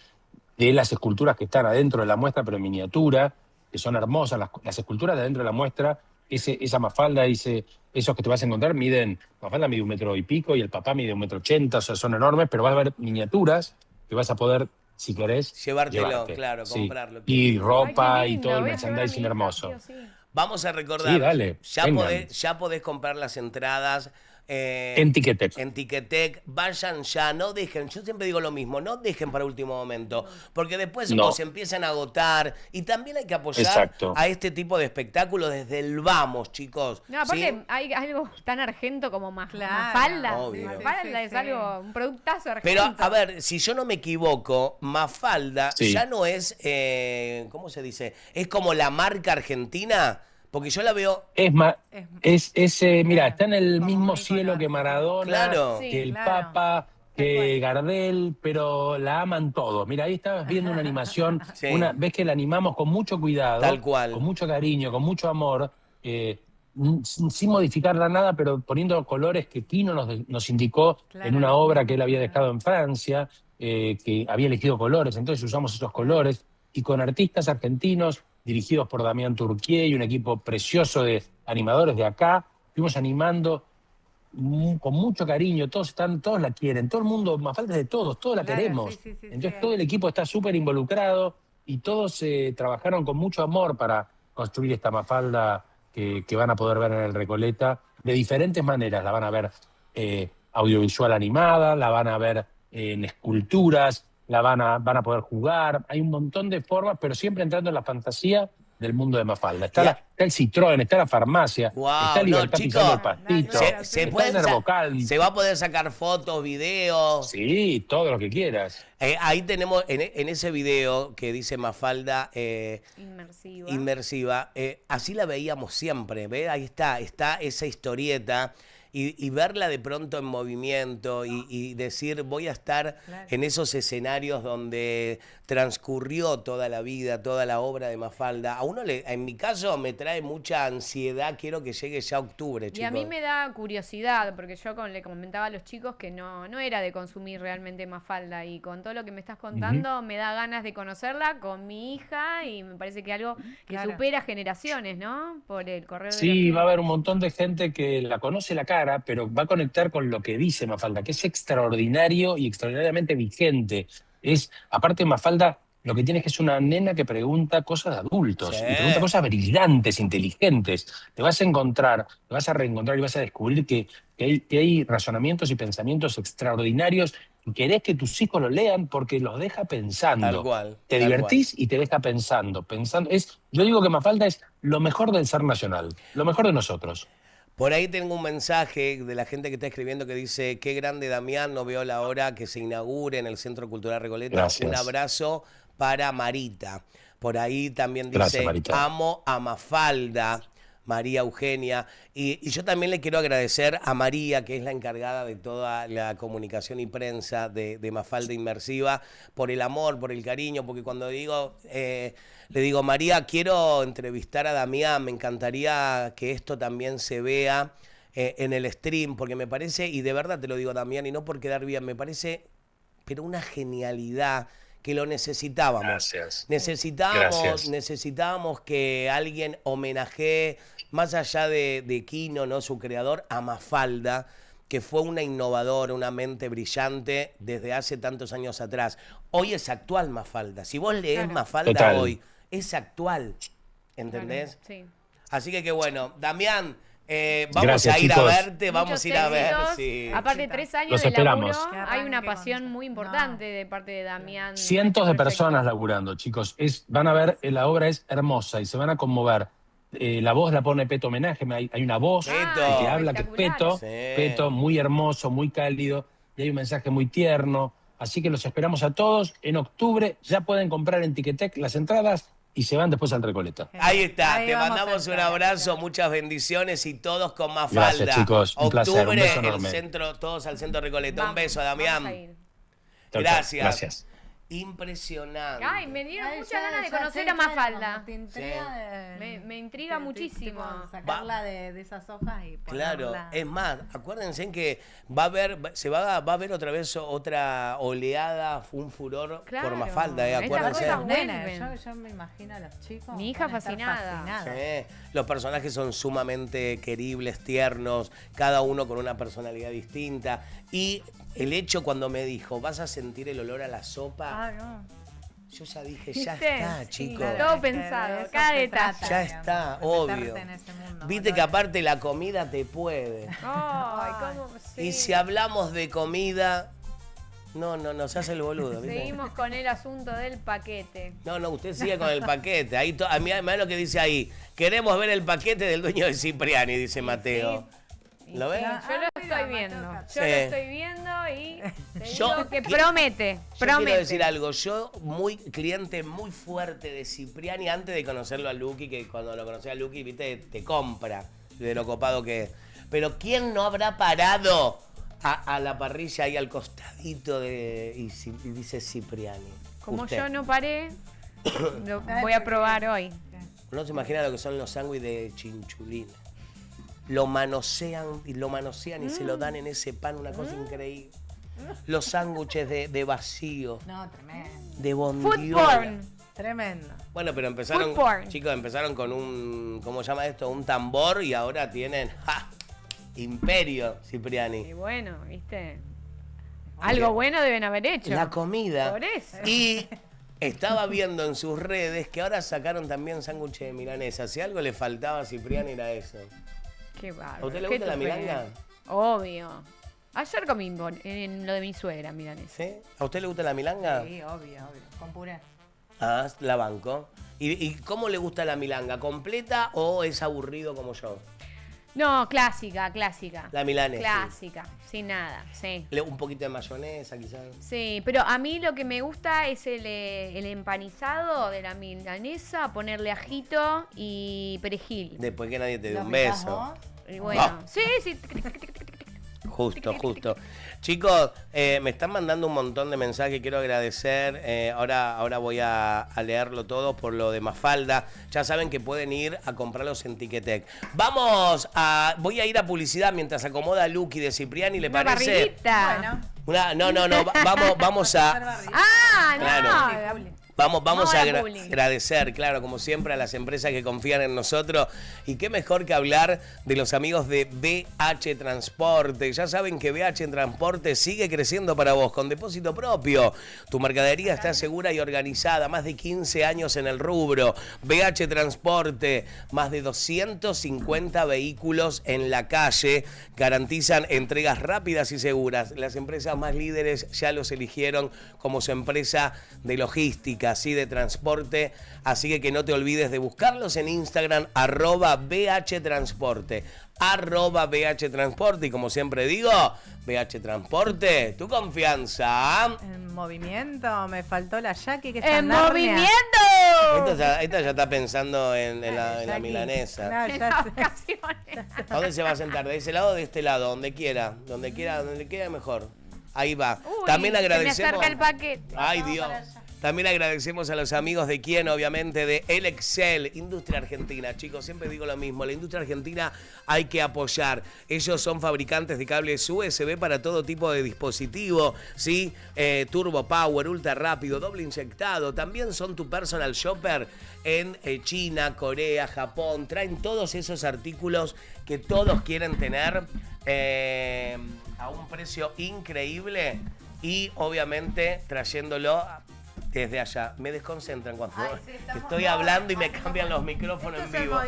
de las esculturas que están adentro de la muestra, pero en miniatura, que son hermosas. Las esculturas de adentro de la muestra, esa Mafalda, esos que te vas a encontrar, Mafalda mide 1 metro y pico y el papá mide 1,80 m, o sea, son enormes, pero va a haber miniaturas que vas a poder, si querés, Llevártelo, llevarte. claro, Sí. comprarlo. Y ropa Ay, qué y lindo, todo el voy a llevar a mi merchandising hija, hermoso. sí o sí. Vamos a recordar. Sí, dale, vengan. Ya podés comprar las entradas. En Ticketek. En Ticketek. Vayan ya, no dejen. Yo siempre digo lo mismo, no dejen para último momento. Porque después No. se empiezan a agotar. Y también hay que apoyar Exacto. a este tipo de espectáculos desde el vamos, chicos. No, aparte ¿sí? hay algo tan argento como Claro. Mafalda. Obvio. Mafalda Sí, es sí. algo, un productazo argento. Pero, a ver, si yo no me equivoco, Mafalda Sí. ya no es, ¿cómo se dice? Es como la marca argentina, porque yo la veo... Mira, está en el Como mismo un cielo icono que Maradona, Claro. Sí, que el claro. Papa, Tal que cual. Gardel, pero la aman todos. Mira, ahí estabas viendo una animación, Sí. ves que la animamos con mucho cuidado, Tal cual. con mucho cariño, con mucho amor, sin modificarla nada, pero poniendo colores que Kino nos indicó Claro. en una obra que él había dejado en Francia, que había elegido colores, entonces usamos esos colores, y con artistas argentinos dirigidos por Damián Turquié y un equipo precioso de animadores de acá, fuimos animando con mucho cariño, todos la quieren, todo el mundo, Mafalda es de todos la Claro, queremos. sí, sí, sí, Entonces sí. todo el equipo está súper involucrado y todos trabajaron con mucho amor para construir esta Mafalda que van a poder ver en el Recoleta de diferentes maneras. La van a ver audiovisual animada, la van a ver en esculturas, van a poder jugar. Hay un montón de formas, pero siempre entrando en la fantasía del mundo de Mafalda. Está el Citroën, está la farmacia, Wow, está Libertad no, pisando chicos, el pastito, Claro, se sí. pueden está Nervocal. se va a poder sacar fotos, videos. Sí, todo lo que quieras. Ahí tenemos, en ese video que dice Mafalda Inmersiva. inmersiva, así la veíamos siempre, ¿ves? Ahí está esa historieta. Y verla de pronto en movimiento y decir, voy a estar Claro. en esos escenarios donde transcurrió toda la vida, toda la obra de Mafalda. A uno, en mi caso, me trae mucha ansiedad. Quiero que llegue ya octubre, chicos. Y a mí me da curiosidad, porque yo le comentaba a los chicos que no era de consumir realmente Mafalda, y con todo lo que me estás contando, me da ganas de conocerla con mi hija y me parece que algo que Claro. supera generaciones, ¿no? Por el correr de los Sí, tiempos. va a haber un montón de gente que la conoce la cara, pero va a conectar con lo que dice Mafalda, que es extraordinario y extraordinariamente vigente. Aparte Mafalda, lo que tiene es que es una nena que pregunta cosas de adultos, Sí. y pregunta cosas brillantes, inteligentes. Te vas a encontrar, te vas a reencontrar y vas a descubrir que hay razonamientos y pensamientos extraordinarios y querés que tus hijos lo lean porque los deja pensando. Tal cual. Te tal divertís y te deja pensando. Yo digo que Mafalda es lo mejor del ser nacional, lo mejor de nosotros. Por ahí tengo un mensaje de la gente que está escribiendo que dice, qué grande Damián, no veo la hora que se inaugure en el Centro Cultural Recoleta. Gracias. Un abrazo para Marita. Por ahí también Gracias, dice, Marita. amo a Mafalda, María Eugenia. Y yo también le quiero agradecer a María, que es la encargada de toda la comunicación y prensa de Mafalda Inmersiva, por el amor, por el cariño, porque cuando digo... le digo, María, quiero entrevistar a Damián, me encantaría que esto también se vea en el stream, porque me parece, y de verdad te lo digo, Damián, y no por quedar bien, me parece, pero una genialidad que lo necesitábamos. Gracias. Necesitábamos que alguien homenajee, más allá de Kino, ¿no? Su creador, a Mafalda, que fue una innovadora, una mente brillante desde hace tantos años atrás. Hoy es actual Mafalda. Si vos leés Claro. Mafalda Total. hoy, es actual. ¿Entendés? Sí. Así que qué bueno. Damián, vamos Gracias, a ir chicos. a verte, vamos Muchos a ir a ver. éxitos. Sí. Aparte, 3 años Los de laburo, esperamos. Que hay una arranque con pasión eso. muy importante de parte de Damián. Cientos de Este proyecto. personas laburando, chicos. Van a ver, la obra es hermosa y se van a conmover. La voz la pone Peto Homenaje, hay una voz Peto. que te habla, que es Espectacular. Peto, Sí. Peto, muy hermoso, muy cálido, y hay un mensaje muy tierno. Así que los esperamos a todos. En octubre ya pueden comprar en Ticketek las entradas y se van después al Recoleta. Ahí está, Ahí te vamos a mandamos un estar. abrazo, muchas bendiciones y todos con Mafalda. Gracias, chicos. Un placer, un Octubre, beso el enorme. centro, todos al centro Recoleta. Un Vamos, beso, vamos a Damián. ir. Chau, chau. Gracias. Gracias. Impresionante. Ay, me dieron Ay, muchas ya- ganas de ya conocer sé, a Mafalda. te intriga de- Me intriga muchísimo. Sacarla de esas hojas y Claro, ponerla. es más, acuérdense en que va a haber otra vez otra oleada, un furor Claro, por Mafalda, estas acuérdense. cosas Los nenes, vuelven. yo me imagino a los chicos. Mi hija van a estar fascinada. fascinados. Sí, los personajes son sumamente queribles, tiernos, cada uno con una personalidad distinta. Y el hecho cuando me dijo, vas a sentir el olor a la sopa, Ah, no. yo ya dije, ya ¿Viste? está, Sí, chicos. claro. Es Todo que de pensado, eso cada se detalle. trata, Ya digamos, está, de obvio. meterte en ese mundo, Viste que aparte la comida te puede. Ay, cómo sí. Y si hablamos de comida, no, se hace el boludo. ¿viste? Seguimos con el asunto del paquete. No, usted sigue con el paquete. Ahí a mí lo que dice ahí. Queremos ver el paquete del dueño de Cipriani, dice Mateo. ¿Lo ves? Yo lo mira, estoy me viendo. toca. Yo Sí. lo estoy viendo y te Yo digo que qui- promete. Yo Promete. quiero decir algo. Yo, cliente muy fuerte de Cipriani, antes de conocerlo a Luqui, que cuando lo conocí a Luqui, viste, te compra de lo copado que es. Pero ¿quién no habrá parado a la parrilla ahí al costadito y dice Cipriani? Como Usted. yo no paré, lo voy a probar hoy. No se imagina lo que son los sándwiches de chinchulina. Lo manosean y se lo dan en ese pan, una cosa increíble. Los sándwiches de vacío, No, tremendo. de Food bondiola. porn. Tremendo. Bueno, pero empezaron, Food porn. chicos, empezaron con un, ¿cómo se llama esto? Un tambor y ahora tienen, ¡ja! Imperio, Y Cipriani. bueno, ¿viste? Algo bueno deben haber hecho. La comida. Por eso. Y estaba viendo en sus redes que ahora sacaron también sándwiches de milanesa. Si algo le faltaba a Cipriani era eso. Qué bárbaro. ¿A usted le qué gusta la tupé. milanga? Obvio. Ayer comí en lo de mi suegra, milanesa. ¿Sí? ¿A usted le gusta la milanga? Sí, obvio. Con puré. Ah, la banco. ¿Y cómo le gusta la milanga? ¿Completa o es aburrido como yo? No, clásica. La milanesa. Clásica, sin nada, sí. Un poquito de mayonesa, quizás. Sí, pero a mí lo que me gusta es el empanizado de la milanesa, ponerle ajito y perejil. Después que nadie te dé ¿Lo un picás beso. vos? Y bueno, sí. Justo. Chicos, me están mandando un montón de mensajes, quiero agradecer. Ahora voy a leerlo todo por lo de Mafalda. Ya saben que pueden ir a comprarlos en Ticketek. Voy a ir a publicidad mientras acomoda a Luqui de Cipriani, ¿le parece? Barriguita. Bueno. No, vamos a... Claro. Vamos a agradecer, claro, como siempre, a las empresas que confían en nosotros. Y qué mejor que hablar de los amigos de BH Transporte. Ya saben que BH Transporte sigue creciendo para vos, con depósito propio. Tu mercadería está segura y organizada. Más de 15 años en el rubro. BH Transporte, más de 250 vehículos en la calle. Garantizan entregas rápidas y seguras. Las empresas más líderes ya los eligieron como su empresa de logística, así de transporte, así que no te olvides de buscarlos en Instagram, @BHTransporte, @BHTransporte, y como siempre digo, BH Transporte, tu confianza. En movimiento, me faltó la Jackie que está ¡En en Narnia. movimiento! Esta ya está pensando en la Jackie. milanesa. No, En ya las sé. vacaciones. ¿A dónde se va a sentar? ¿De ese lado o de este lado? Donde quiera mejor. Ahí va. Uy, También se me agradecemos. acerca el paquete. Ay, Dios. También agradecemos a los amigos de Quién, obviamente, de El Excel, Industria Argentina. Chicos, siempre digo lo mismo, la industria argentina hay que apoyar. Ellos son fabricantes de cables USB para todo tipo de dispositivo, ¿sí? Turbo Power, ultra rápido, doble inyectado. También son tu personal shopper en China, Corea, Japón. Traen todos esos artículos que todos quieren tener a un precio increíble y, obviamente, trayéndolo desde allá. Me desconcentran cuando estoy hablando y me cambian los micrófonos en vivo.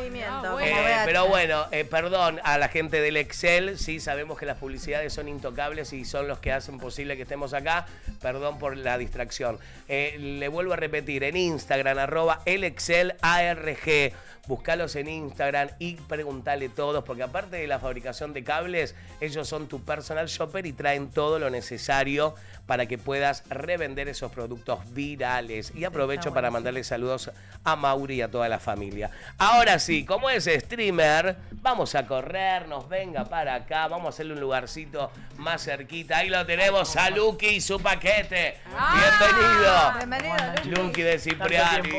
Pero bueno, perdón a la gente del Excel, sí, sabemos que las publicidades son intocables y son los que hacen posible que estemos acá. Perdón por la distracción. Le vuelvo a repetir, en Instagram, @ElExcelARG. Buscalos en Instagram y preguntale todos, porque aparte de la fabricación de cables, ellos son tu personal shopper y traen todo lo necesario para que puedas revender esos productos virales. Y aprovecho para mandarle saludos a Mauri y a toda la familia. Ahora sí, como es streamer, vamos a corrernos, venga para acá, vamos a hacerle un lugarcito más cerquita. Ahí lo tenemos a Luqui y su paquete. Bienvenido. Bienvenido, Luqui de Cipriani.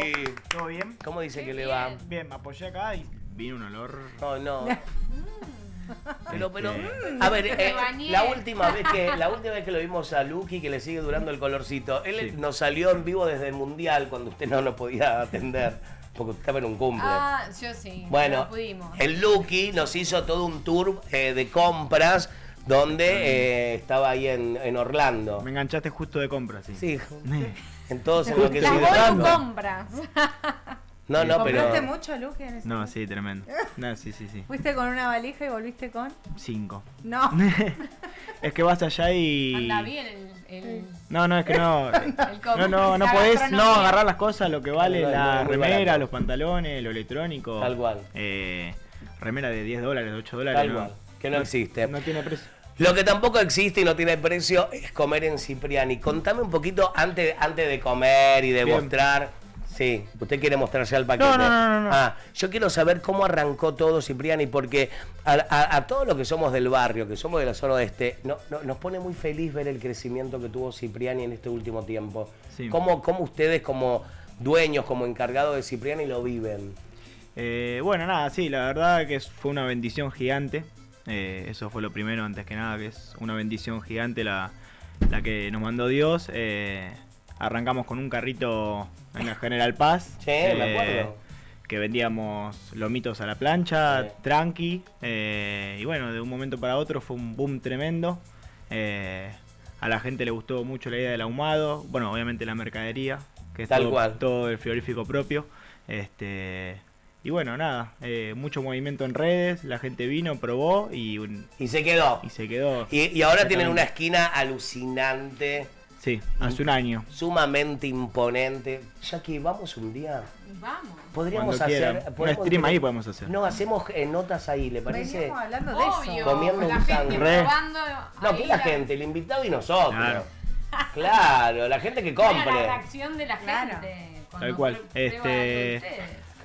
¿Todo bien? ¿Cómo dice que le va? Bien, me apoyé acá y vino un olor. Oh, no. Pero, Este, a ver, Me bañé. la última vez que lo vimos a Luqui, que le sigue durando el colorcito, él nos salió en vivo desde el Mundial cuando usted no nos podía atender, porque usted estaba en un cumple. Yo sí. Bueno, no pudimos. el Luqui nos hizo todo un tour de compras donde estaba ahí en Orlando. Me enganchaste justo de compra, sí. Sí, en todos enloquecidos. Las voy compras. No, pero... ¿Compraste mucho, Luque, en ese No, momento? sí, tremendo. No, sí. ¿Fuiste con una valija y volviste con...? 5. No. Es que vas allá y... Anda bien el No, es que no. COVID. No La podés gastronomía. agarrar las cosas, lo que vale, No, la es muy remera, barato. los pantalones, lo electrónico. Tal cual. Remera de $10, de $8. Tal cual, que no existe. No tiene precio. Lo que tampoco existe y no tiene precio es comer en Cipriani. Contame un poquito antes de comer y de Bien. mostrar. Sí, usted quiere mostrar ya el paquete. No. Yo quiero saber cómo arrancó todo Cipriani, porque a todos los que somos del barrio, que somos de la zona oeste, nos pone muy feliz ver el crecimiento que tuvo Cipriani en este último tiempo. Sí. ¿Cómo ustedes como dueños, como encargados de Cipriani lo viven? Bueno, nada, sí, la verdad que fue una bendición gigante. Eso fue lo primero, antes que nada, que es una bendición gigante la que nos mandó Dios. Arrancamos con un carrito en la General Paz. Sí, me acuerdo. Que vendíamos lomitos a la plancha, Sí. tranqui. Y bueno, de un momento para otro fue un boom tremendo. A la gente le gustó mucho la idea del ahumado. Bueno, obviamente la mercadería, que es Tal cual. todo el frigorífico propio. Y bueno, nada, mucho movimiento en redes, la gente vino, probó y Y se quedó. se quedó. Y ahora tienen una esquina alucinante, Sí, hace un año. sumamente imponente. Jackie, vamos un día. Vamos. Podríamos Cuando quieran. hacer. Un stream ahí podemos hacer. No, hacemos notas ahí, ¿le parece? Veníamos hablando de Obvio. eso. Comiendo la un gente sándwich. probando. No, ahí que la gente, el invitado y nosotros. Claro. Claro, la gente que Bueno, la compre. reacción de la Claro. gente. cuando Tal cual. prueban algo de ustedes.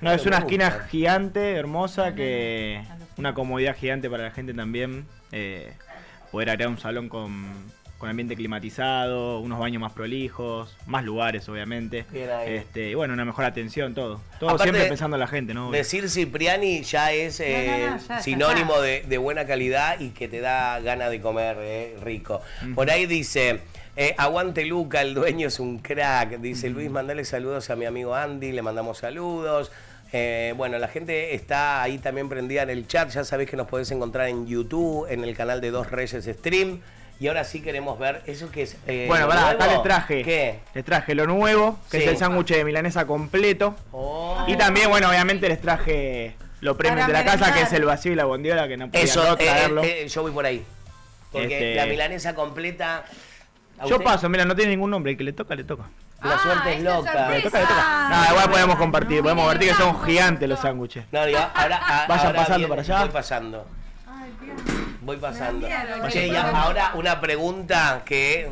No, es una Me esquina gusta. gigante, hermosa, que una comodidad gigante para la gente también. poder agregar un salón con ambiente climatizado, unos baños más prolijos, más lugares obviamente. Bien ahí. Y bueno, una mejor atención, todo. Todo Aparte, siempre pensando en la gente, ¿no? Decir Cipriani ya es ya sinónimo está. de buena calidad y que te da ganas de comer rico. Por ahí dice, aguante Luca, el dueño es un crack. Dice Luis, mandale saludos a mi amigo Andy, le mandamos saludos. Bueno, la gente está ahí también prendida en el chat. Ya sabéis que nos podés encontrar en YouTube, en el canal de Dos Reyes Stream. Y ahora sí queremos ver eso que es. Bueno, pará, acá nuevo. les traje. ¿Qué? Les traje lo nuevo, que Sí. es el sándwich de milanesa completo. Oh. Y también, bueno, obviamente les traje lo premium de Para la casa, merendar. que es el vacío y la bondiola, que no podía Eso, no traerlo. yo voy por ahí. Porque la milanesa completa. ¿a Yo usted? paso, mira, no tiene ningún nombre, el que le toca, le toca. La suerte es loca. Le toca, le toca. Nada, igual podemos compartir, podemos compartir que son gigantes los sándwiches. No, digo, ahora Vayan pasando bien, para allá. Voy pasando. Ay, Dios. Voy pasando. Me da miedo, Che, y bueno. ahora una pregunta que.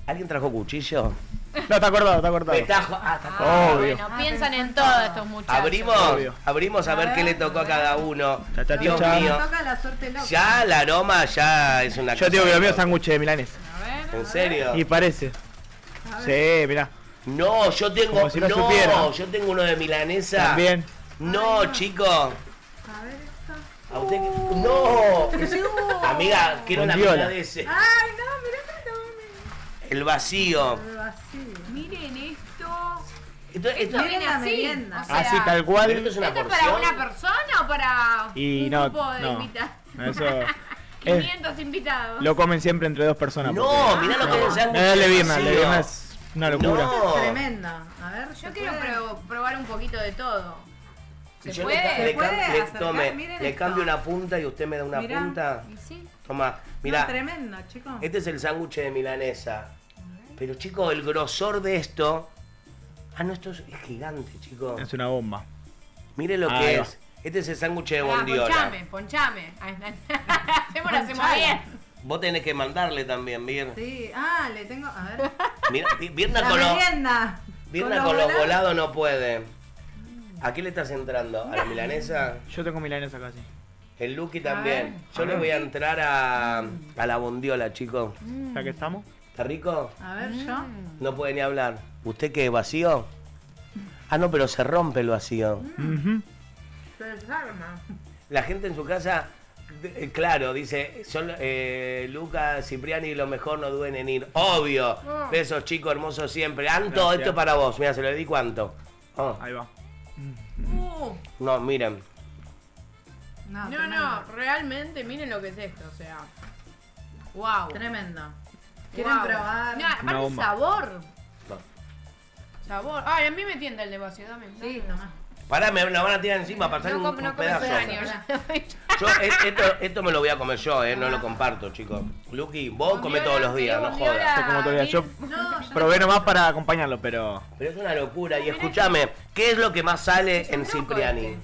¿Alguien trajo cuchillo? No, está acordado, está Me acordado. está acordado. Obvio. Bueno, piensan en todo estos muchachos. Abrimos a ver qué le tocó a cada uno. Cha, cha, Dios cha. Me mío. toca la suerte loca. Ya el aroma ya es una Yo te digo que lo mío es loca. sándwich de milanesa. ¿En serio? Y parece. Sí, mirá. No, yo tengo. Como si no supiera. Yo tengo uno de milanesa. También. No, chico. A ver esto. A usted que- No. Amiga, quiero una Bondiola. pila de ese. Ay, no, mirá que no El vacío. me vacío. Miren esto. Esto Miren viene la así. merienda. O sea, Así tal ¿Pero esto cual. es una ¿Esto es porción? para una persona o para Y un no, grupo de no. invitados? Eso. 500 invitados. Lo comen siempre entre dos personas. No, mirá lo que es el sándwich. El de Birna, el de vacío. Birna es una locura. No. Tremenda. A ver, Yo ¿se quiero puede? probar un poquito de todo. ¿Se Yo puede? le, puede cam- le- acercar? tome, Miren le esto. cambio una punta y usted me da una Mirá. punta. ¿Y sí? Toma, No, mira, tremendo, chicos. este es el sándwich de milanesa. Pero chicos, el grosor de esto. Ah, no, esto es gigante, chicos. Es una bomba. Mire lo Ahí que va. es. Este es el sándwich de Ah, bondiola. ponchame. Hacemos bien. Vos tenés que mandarle también, Vir. Sí, le tengo. A ver. Mira, Virna La con los merienda. volados volados no puede. ¿A qué le estás entrando? ¿A la milanesa? Yo tengo milanesa casi. El Lucky también. ver. Yo le voy a entrar a la bondiola, chicos. ¿Ya que estamos? ¿Está rico? A ver, yo. No puede ni hablar. ¿Usted qué, vacío? Ah, no, pero se rompe el vacío. Ujú. Se desarma. La gente en su casa, claro, dice, son Luca, Cipriani, lo mejor, no duden en ir. Obvio. Besos, chicos, hermosos siempre. Anto, Gracias. esto es para vos. Mira, se lo dedico a Anto. Oh, Ahí va. no, miren. No, No, realmente miren lo que es esto, o sea. Wow. Tremendo. ¿Quieren probar? No, aparte Una el bomba. sabor. No. Sabor. Ay, a mí me tienta el de vacío, dame. Sí, tomá. Pará, me la van a tirar encima, pasar No, un no comes pedazo. años. Yo, esto me lo voy a comer yo, no lo comparto, chicos. Luqui, vos comés todos los días, no jodas. Yo como todo el día. Yo No, yo probé nomás para acompañarlo, pero Pero es una locura. Y escúchame, ¿qué es lo que más sale en Cipriani?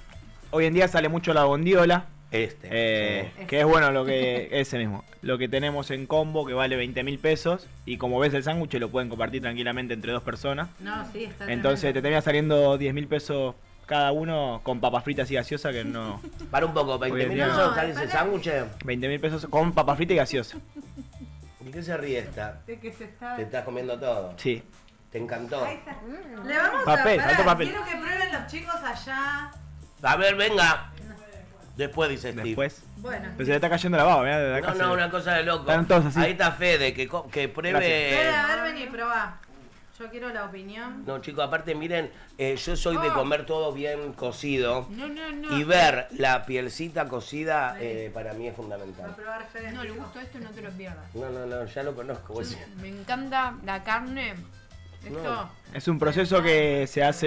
hoy en día sale mucho la bondiola. Este. Que es bueno lo que ese mismo. Lo que tenemos en combo que vale 20.000 pesos. Y como ves el sándwich lo pueden compartir tranquilamente entre dos personas. No, sí, está Entonces te tremendo. termina saliendo 10.000 pesos cada uno con papas fritas y gaseosa que no. Para un poco, 20.000 Hoy en día pesos no. sale ese No, sándwich. 20.000 pesos con papas fritas y gaseosa. ¿Y qué se ríe esta? De que se está... Te estás comiendo todo. Sí. ¿Te encantó? Ahí está. Le vamos Papel, a falta papel. Quiero que prueben los chicos allá. A ver, venga. Después dice Steve. Después. Bueno. Pero se le está cayendo la baba, mirá, desde acá No, se no, ve. una cosa de loco. Están todos así. Ahí está Fede, que Fede, pruebe. a ver, vení, probá. Yo quiero la opinión. No, chicos, aparte, miren, yo soy de comer todo bien cocido. No. Y ver la pielcita cocida para mí es Va a fundamental. probar Fede. No, el gusto de esto no te lo pierdas. No, ya lo conozco. vos. Me encanta la carne. Esto. No. Es un proceso que se hace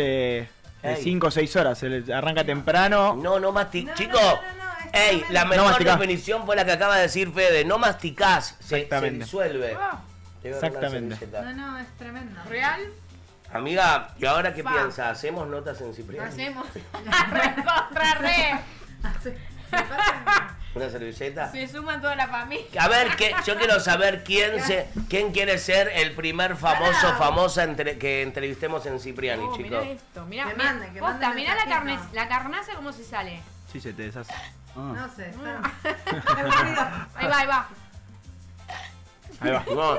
de Ey. 5 o 6 horas. Se le arranca temprano. No masticás. No, Chicos, es ey, tremendo. la No mejor masticás. definición fue la que acaba de decir Fede. No masticás, se Exactamente. disuelve. Ah, Te voy a dar una Exactamente. servilleta. No, es tremendo. ¿Real? Amiga, ¿y ahora qué Pa. piensa? ¿Hacemos notas en Cipriani? Hacemos. Recontra re. ¿Una servilleta? Se suma toda la familia. A ver, yo quiero saber quién quiere ser el primer famosa que entrevistemos en Cipriani, Oh, mirá chicos. esto, mirá. Que mirá. mande, que Posta, mande mirá mensajito. la carnaza cómo se sale. Sí, se te deshace. No sé, espera. Es ruido. Ahí va. Ahí va. No,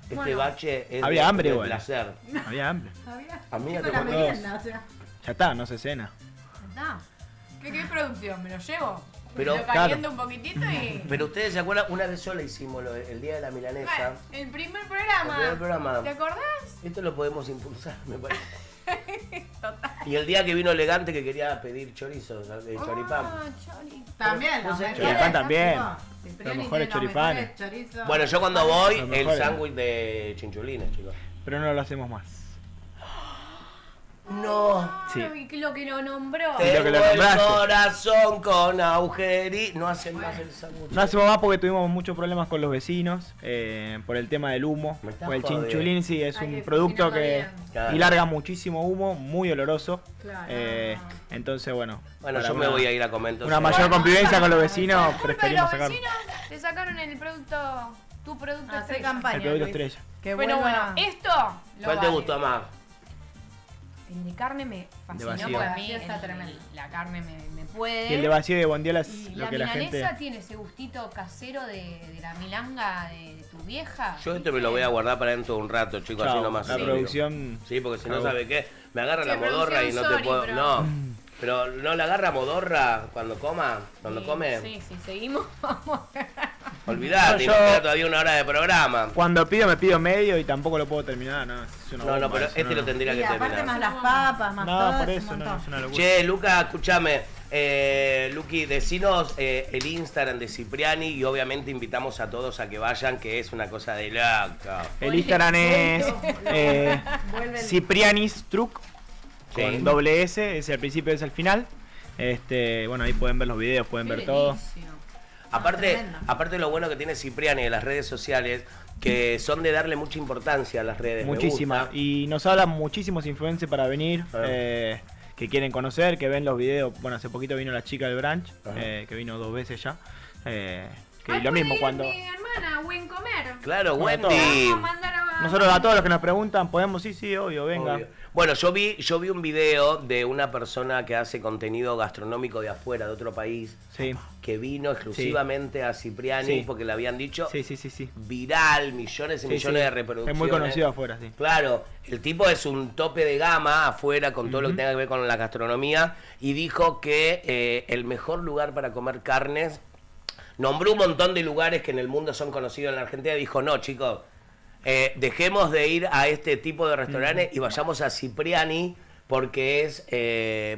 este Bueno. bache es Había de, hambre de igual. placer. Había hambre. Amiga, te Con la contó. merienda, o sea. Ya está, no se cena. ¿Está? ¿Qué producción? ¿Me lo llevo? Pero, lo caliento un poquitito y... pero ustedes se acuerdan, una vez sola hicimos el día de la milanesa. Bueno, el primer programa. El primer programa. ¿Te acordás? Esto lo podemos impulsar, me parece. Y el día que vino Elegante que quería pedir chorizo, choripán. Ah, chori. También, ¿Vos los sabés mejores. Choripán también. Cipriani Los mejores tiene choripanes. mejores chorizos. Bueno, yo cuando voy, Lo el mejor. sándwich de chinchulines, chicos. Pero no lo hacemos más. No. Sí. Ay, lo que lo nombró. Te- Tengo que lo el nombraste. corazón con agujerito. No hacen más el sándwich. No hacemos más porque tuvimos muchos problemas con los vecinos por el tema del humo. Me estás Pues el jodiendo. chinchulín sí es Hay un que producto cocinarlo que bien. Claro. y larga muchísimo humo, muy oloroso. Claro. Entonces, bueno. Bueno, para yo me una- voy a ir a comer entonces. Una mayor convivencia con los vecinos, Por culpa de preferimos los sacar vecinos, te sacaron el producto, tu producto Hacer estrella. campaña. el producto Luis. estrella. Que Bueno, vuelva- bueno, esto lo ¿Cuál te vale. gustó más? El de carne me fascinó vacío. porque a mí Está el- tremendo. la carne me puede. Y el de vacío de Bondiola es Y lo la que la milanesa gente. tiene ese gustito casero de la milanga de tu vieja. Yo esto me lo voy a guardar para dentro de un rato, chicos, así Chao, nomás. la se lo digo. producción. Sí, porque si no, Cagó. ¿sabe qué? Me agarra Sí, la modorra y no te producción, puedo. sorry, No. Pero no la agarra modorra cuando coma, cuando come. Sí, sí, seguimos. Vamos. Olvidate, No, nos yo- queda todavía una hora de programa. Cuando pido, me pido medio y tampoco lo puedo terminar. No, es una No, no, bomba pero eso, este no, lo no. tendría Y que aparte terminar. más las papas, más todo. No, por es eso un no, montón. es una locura. Che, Luca, escúchame. Luqui, decinos el Instagram de Cipriani y obviamente invitamos a todos a que vayan, que es una cosa de loco. El Instagram es Vuelve el- Ciprianis Truc Sí. con doble S, es el principio, es el final. Bueno, ahí pueden ver los videos, pueden ver todo. Aparte, tremendo. aparte lo bueno que tiene Cipriani en las redes sociales, que son de darle mucha importancia a las redes. me Muchísima. gusta. Y nos hablan muchísimos influencers para venir, Ah. que quieren conocer, que ven los videos. Bueno, hace poquito vino la chica del brunch, Ajá. que vino 2 veces ya. Que Ay, lo mismo puede ir cuando... Mi hermana, buen comer. Claro, Bueno, Wendy. Vamos a mandar a... Nosotros a todos los que nos preguntan, podemos, sí, obvio, venga. Obvio. Bueno, yo vi un video de una persona que hace contenido gastronómico de afuera, de otro país, Sí, que vino exclusivamente a Cipriani Sí. porque le habían dicho sí. viral, millones y Sí, millones sí. de reproducciones. Es muy conocido afuera, sí. Claro, el tipo es un tope de gama afuera con todo lo que tenga que ver con la gastronomía y dijo que el mejor lugar para comer carnes, nombró un montón de lugares que en el mundo son conocidos en la Argentina y dijo, no chicos, dejemos de ir a este tipo de restaurantes y vayamos a Cipriani porque es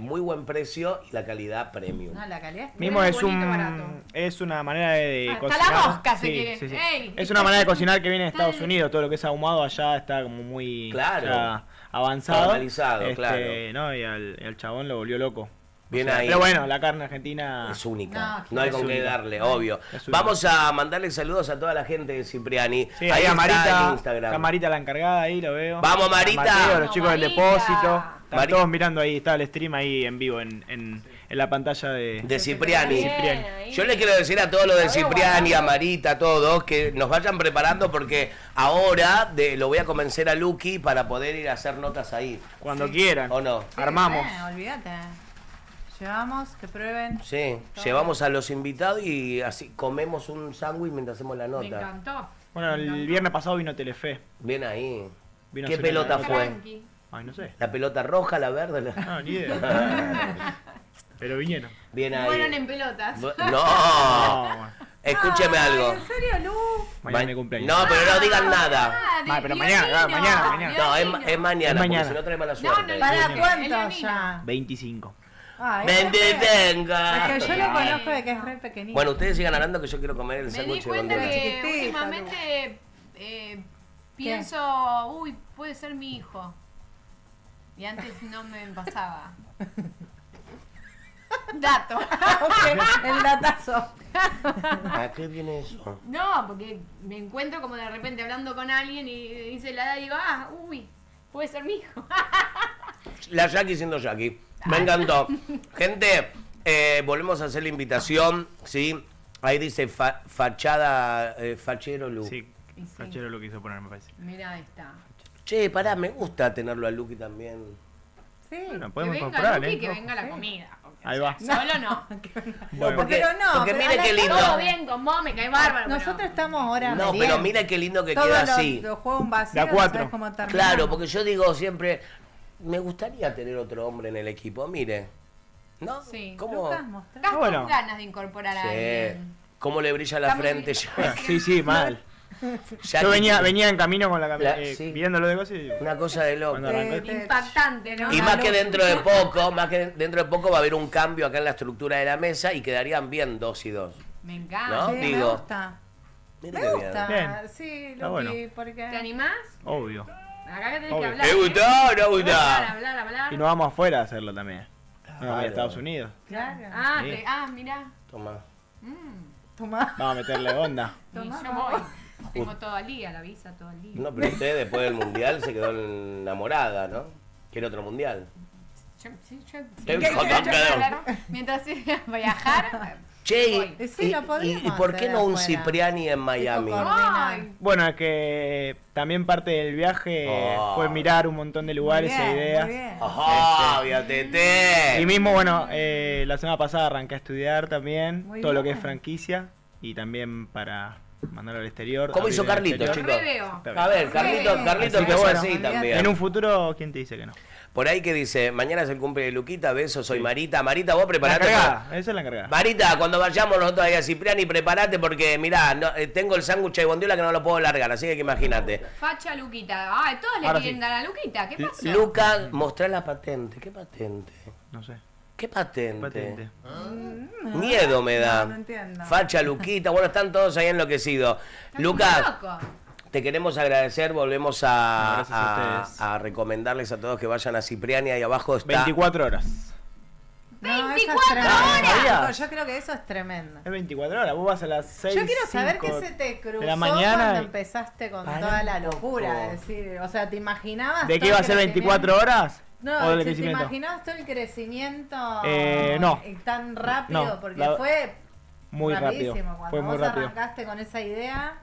muy buen precio y la calidad premium. No, la calidad es Mismo Muy es bonito, barato. es una manera de Hasta cocinar. la mosca se quiere. Ey. Es una manera de cocinar que viene de Está Estados el- Unidos, todo lo que es ahumado allá está como muy Claro. ya avanzado. Normalizado, claro. No, y al chabón lo volvió loco. Bien O sea, ahí. Pero bueno, la carne argentina Es única, No, no hay es con qué única. darle, obvio. Es única. Vamos a mandarle saludos a toda la gente de Cipriani. Sí, ahí ahí a está Marita, en Instagram. está Marita la encargada ahí, lo veo. Vamos, Marita. A Mateo, los Vamos, chicos del Marita. depósito. Están Mari- todos mirando ahí, está el stream ahí en vivo en la pantalla De Cipriani. Bien, Cipriani. ahí. Yo les quiero decir a todos los de La veo Cipriani, a guardando. Marita, a todos, que nos vayan preparando porque ahora lo voy a convencer a Luqui para poder ir a hacer notas ahí. Cuando quieran. ¿O no? Armamos. Olvídate. Llevamos, que prueben. Sí, llevamos a los invitados y así comemos un sándwich mientras hacemos la Me nota. encantó. Bueno, el viernes pasado vino Telefe. Bien ahí. Vino ¿Qué a hacer pelota una- fue? Tranqui. Ay, no sé. ¿La pelota roja, la verde? No, ni idea. Pero vinieron. Bien ahí. Fueron en pelotas. No, No, bueno. escúcheme algo. ¿En serio, Lu? Mañana mi cumpleaños. No, pero no digan nada. Pero mañana, mañana. No, es mañana, Es mañana. porque si no trae mala suerte. ¿Para Viene. cuánto Es ya? 25. Ah, Vende, venga. Es que yo lo conozco de que es re pequeñito. Bueno, ustedes sigan hablando que yo quiero comer el Me di sándwich de cuenta bandera. que Chiquitito, últimamente pienso, uy, puede ser mi hijo. Y antes no me pasaba. Dato. Ok, el datazo. ¿A qué viene eso? No, porque me encuentro como de repente hablando con alguien y dice la edad y digo, uy, puede ser mi hijo. La Jackie siendo Jackie. Me encantó. Gente, volvemos a hacer la invitación, ¿sí? Ahí dice fachada, fachero Lu. Sí, Cachero lo quiso poner, me parece. Mira esta. Che, pará, me gusta tenerlo a Luqui también. Sí. Bueno, Que podemos venga comprar, Luqui, ¿eh? que venga la comida. Porque Ahí va. Solo no. Bueno. porque, Pero no, porque pero mire a qué la- lindo. Todo bien con vos, me cae bárbaro. Nosotros pero... estamos ahora. No, pero mira qué lindo que queda así. Los juegos vacíos. De a cuatro. ¿Sabes cómo terminamos? Claro, porque yo digo siempre, me gustaría tener otro hombre en el equipo, mire. ¿No? Sí. ¿Cómo? Lucas, mostrá. Estás Bueno. con ganas de incorporar a Sí. alguien. ¿Cómo le brilla la Está muy frente bien. ya? Sí, mal. Ya Yo que- venía en camino con la La- camisa, sí. viéndolo de cosas y Una cosa de loco. cuando arrancó. Impactante, ¿no? Y más que dentro de poco, va a haber un cambio acá en la estructura de la mesa y quedarían bien 2 y 2. Me encanta. ¿No? Sí, me Digo. gusta. Mira Me qué gusta. Bien. Sí, Está Luqui, bueno. porque... ¿Te animás? Obvio. Acá que tenés Obvio. que hablar. ¿Te gustó o no gustó? Hablar. Y nos vamos afuera a hacerlo también. No, Claro. a Estados Unidos. Claro. Sí. Mirá. Toma. Tomá. Vamos a meterle onda. Y Tomá, yo voy. Tengo todo el día, la visa todo el día. No, pero usted después del mundial se quedó enamorada, ¿no? ¿Quiere otro mundial? Mientras iba a viajar. Che, Sí, lo ¿y podríamos por qué hacer no un afuera. Cipriani en Miami? Ay, Bueno, es que también parte del viaje Oh. fue mirar un montón de lugares e ideas. Muy bien. ¡Ajá! ¡Viatete! Y mismo, bueno, la semana pasada arranqué a estudiar también Muy todo lo que bien. es franquicia y también para mandarlo al exterior. ¿Cómo hizo abrir en el Carlitos, exterior. chicos? re veo. A ver, Carlitos Sí. Carlitos Así que empezó bueno, así olvídate. también. En un futuro, ¿quién te dice que no? Por ahí que dice, mañana es el cumple de Luquita, beso, soy Sí. Marita. Marita, vos La preparate. encargada, esa es la encargada. Marita, cuando vayamos nosotros ahí a Cipriani, prepárate porque, mirá, tengo el sándwich de bondiola que no lo puedo largar, así que imagínate. Facha Luquita. Ay, todos le Ahora quieren sí. dar a Luquita. ¿Qué pasó? Luca, mostrá la patente. ¿Qué patente? No sé. ¿Qué patente? Patente. Miedo me da. No entiendo. Facha, Luquita, bueno, están todos ahí enloquecidos. Están Lucas, como locos. te queremos agradecer, volvemos Gracias a a ustedes. recomendarles a todos que vayan a Cipriani, ahí abajo está. 24 horas. No, eso es 24 tremendo. horas. No, yo creo que eso es tremendo. Es 24 horas, vos vas a las 6. Yo quiero saber qué se te cruzó de la mañana cuando y- empezaste con Pará toda la un poco. locura. Es decir, o sea, ¿te imaginabas? ¿De todo qué iba a el ser 24 horas? No, ¿O del ¿te crecimiento? imaginabas todo el crecimiento No. tan rápido? No, porque la- fue Muy rápido. rapidísimo. Cuando Fue muy vos rápido. arrancaste con esa idea,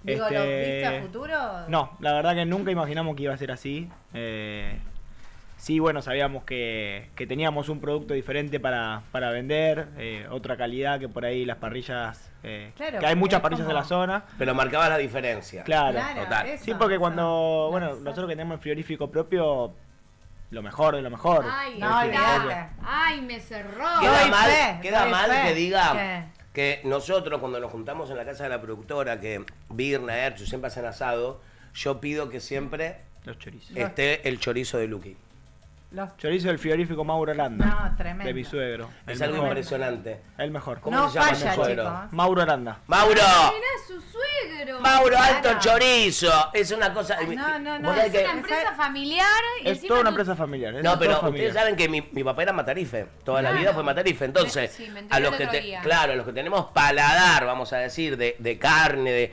digo, Este, ¿lo viste a futuro? No, la verdad que nunca imaginamos que iba a ser así. Sí, bueno, sabíamos que teníamos un producto diferente para vender, otra calidad que por ahí las parrillas, Claro, que hay porque muchas es parrillas en la como- zona. Pero marcabas la diferencia. Claro. total. eso, Sí, porque cuando, eso, bueno, eso. nosotros que tenemos el frigorífico propio, lo mejor de lo mejor. Ay, No, Es decir, olvidate. Ay, me cerró. Queda Doy mal, fe, queda doy mal fe. que diga ¿Qué? que nosotros cuando nos juntamos en la casa de la productora, que Birna, Erchu siempre hacen asado, yo pido que siempre los chorizos. esté el chorizo de Luqui. Los- Chorizo del frigorífico Mauro Aranda. No, tremendo. De mi suegro. Es El algo mejor. impresionante. El mejor. ¿Cómo No se llama falla, tu suegro? chicos. Mauro Aranda. ¡Mauro! Era su suegro. ¡Mauro, alto Claro. chorizo! Es una cosa... No, no, no, Vos sabés es que- Una empresa familiar. Y Es encima toda una tú- empresa familiar. es No, toda pero familia. ustedes saben que mi papá era matarife. Toda la Claro. vida fue matarife. Entonces, Sí, me enteré a los el que otro día. claro, a los que tenemos paladar, vamos a decir, de carne,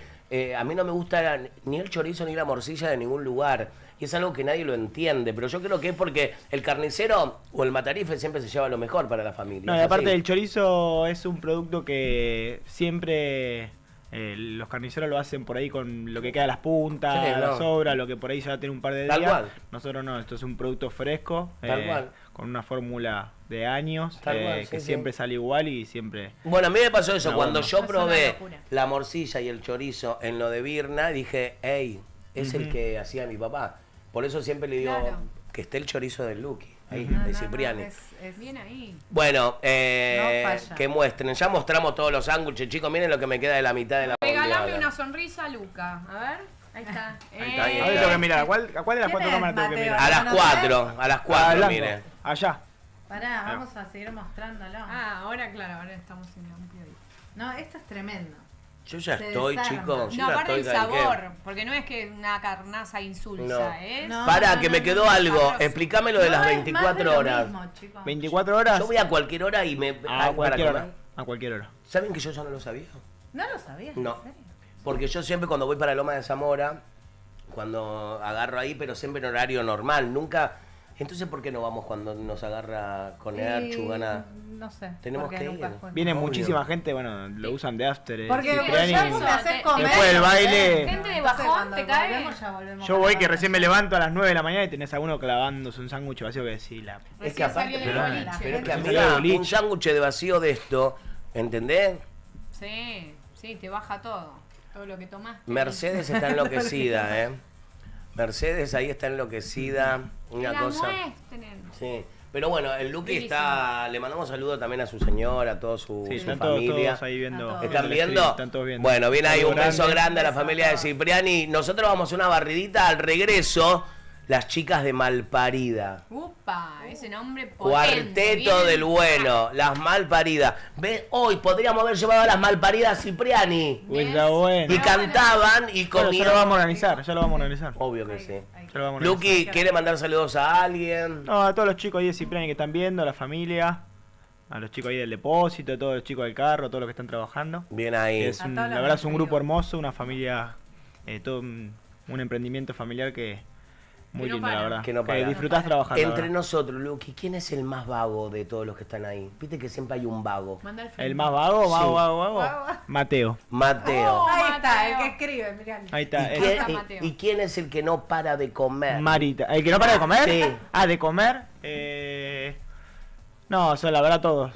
a mí no me gusta ni el chorizo ni la morcilla de ningún lugar. Y es algo que nadie lo entiende. Pero yo creo que es porque el carnicero o el matarife siempre se lleva lo mejor para la familia. No, y ¿Es aparte así? el chorizo es un producto que siempre los carniceros lo hacen por ahí con lo que queda a las puntas, Sí, a la no. sobra, lo que por ahí ya tiene un par de Tal días. cual. Nosotros no, esto es un producto fresco, Tal cual. con una fórmula de años, Tal cual, que sí, sí. siempre sale igual y siempre... Bueno, a mí me pasó eso. Una Cuando bomba. yo Es una probé locura. la morcilla y el chorizo en lo de Birna, dije, hey, es el Ujú. que hacía mi papá. Por eso siempre le digo Claro. que esté el chorizo del Luqui, ahí, Ujú. de Cipriani. es- Bien ahí. Bueno, No falla. que muestren. Ya mostramos todos los sándwiches, chicos. Miren lo que me queda de la mitad de la Regalame bondiola. una sonrisa, Luca. A ver. Ahí está. Ahí está, ahí A ver, está. tengo que mirar, ¿a cuál de las ¿Quién cuatro es, cámaras tengo que Mateo? mirar? A las ¿No 4, a las Ah, 4, blanco. mire. Allá. Pará, vamos a seguir mostrándolo. Ah, ahora claro, ahora estamos en amplio ahí. No, esto es tremendo. Yo ya Se estoy, desarma. chicos. yo No, ya aparte estoy, el ¿saben qué? sabor, porque no es que una carnaza insulsa, No. es... No. Para, que me quedó algo. sabroso. Explícame lo de las No, es más de 24 lo horas. mismo, chicos. 24 horas Yo voy a cualquier hora y me... a para cualquier comer. hora. A cualquier hora. ¿Saben que yo ya no lo sabía? No lo sabías, No. ¿en serio? Porque yo siempre cuando voy para Loma de Zamora, cuando agarro ahí, pero siempre en horario normal, nunca... Entonces, ¿por qué no vamos cuando nos agarra con Erchu, gana? no sé. Tenemos por qué que nunca ir. fue. Viene Obvio. muchísima gente, bueno, lo usan de after. Porque Cipriani. ya me haces comer. Después del baile. Gente de Entonces, bajón, cuando ¿te cae? volvemos, ya volvemos Yo con voy la que banda. recién me levanto a las 9 de la mañana y tenés a uno clavándose un sándwich vacío que decís la... Es que Recién aparte, salió del pero, boliche. pero es que Recién salió del amiga, boliche. un sándwich de vacío de esto, ¿entendés? Sí, sí, te baja todo. Todo lo que tomás. Mercedes está enloquecida, ¿eh? Mercedes ahí está enloquecida. Una la cosa. muestren. Sí. Pero bueno, el Luqui Bellísimo. está. Le mandamos saludos también a su señora, a toda su, Sí, su están todos, familia. todos ahí viendo. ¿Están ¿Están el viendo? stream, están todos viendo. Bueno, viene ahí un Saludo beso grande a la familia de Cipriani. Nosotros vamos a una barridita al regreso. Las chicas de Malparida. Upa, ese nombre potente. Cuarteto bien. del bueno, las Malparidas. ¿Ves? Hoy podríamos haber llevado a las Malparidas a Cipriani. Uy, está bueno. Y cantaban y Bueno, ya comían. lo vamos a organizar, ya lo vamos a organizar. Obvio que sí. Ya lo vamos a organizar. Luqui, ¿quiere mandar saludos a alguien? No, a todos los chicos ahí de Cipriani que están viendo, a la familia, a los chicos ahí del depósito, a todos los chicos del carro, a todos los que están trabajando. Bien ahí. Es A un, todos la los verdad es un amigos. grupo hermoso, una familia, todo un emprendimiento familiar que muy Que no lindo, la para. verdad. Que no para. disfrutás trabajando. la Entre verdad. nosotros, Luqui, ¿quién es el más vago de todos los que están ahí? Viste que siempre hay un vago. Manda el frente. El más vago, Sí. vago. Mateo. Mateo. Ahí está, el Mateo. que escribe, mirá. Ahí ¿Y, está. quién, está y- Mateo. y quién es el que no para de comer? Marita. ¿El que no para de comer? Sí. Ah, de comer. No, o sea, la verdad todos.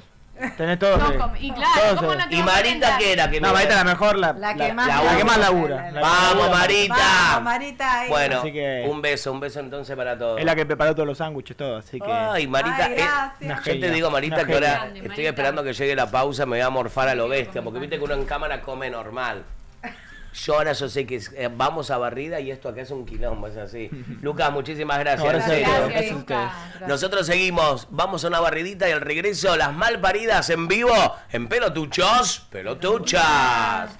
Tenés todos. No come- y claro, todos, ¿cómo no te ¿Y vas a Marita orientar? qué era? Que No, me- Marita la mejor, la La que más la que más labura. la- La que ¡Vamos, más labura. Marita! Vamos, Marita, ahí. Bueno, Así que- un beso entonces para todos. Es la que preparó todos los sándwiches, todo, así que... Ay, Marita, Ay, gracias. Una yo te genia, digo, Marita, una que ahora genia. Grande, estoy Marita. esperando que llegue la pausa, me voy a morfar a lo bestia, porque viste que uno en cámara come normal. Yo sé que vamos a barrida y esto acá es un quilombo, es así. Lucas, muchísimas gracias. No, en gracias a serio. todos. Gracias, Gracias a Luca. ustedes. Nosotros seguimos, vamos a una barridita y al regreso las malparidas en vivo en Pelotuchos, Pelotuchas.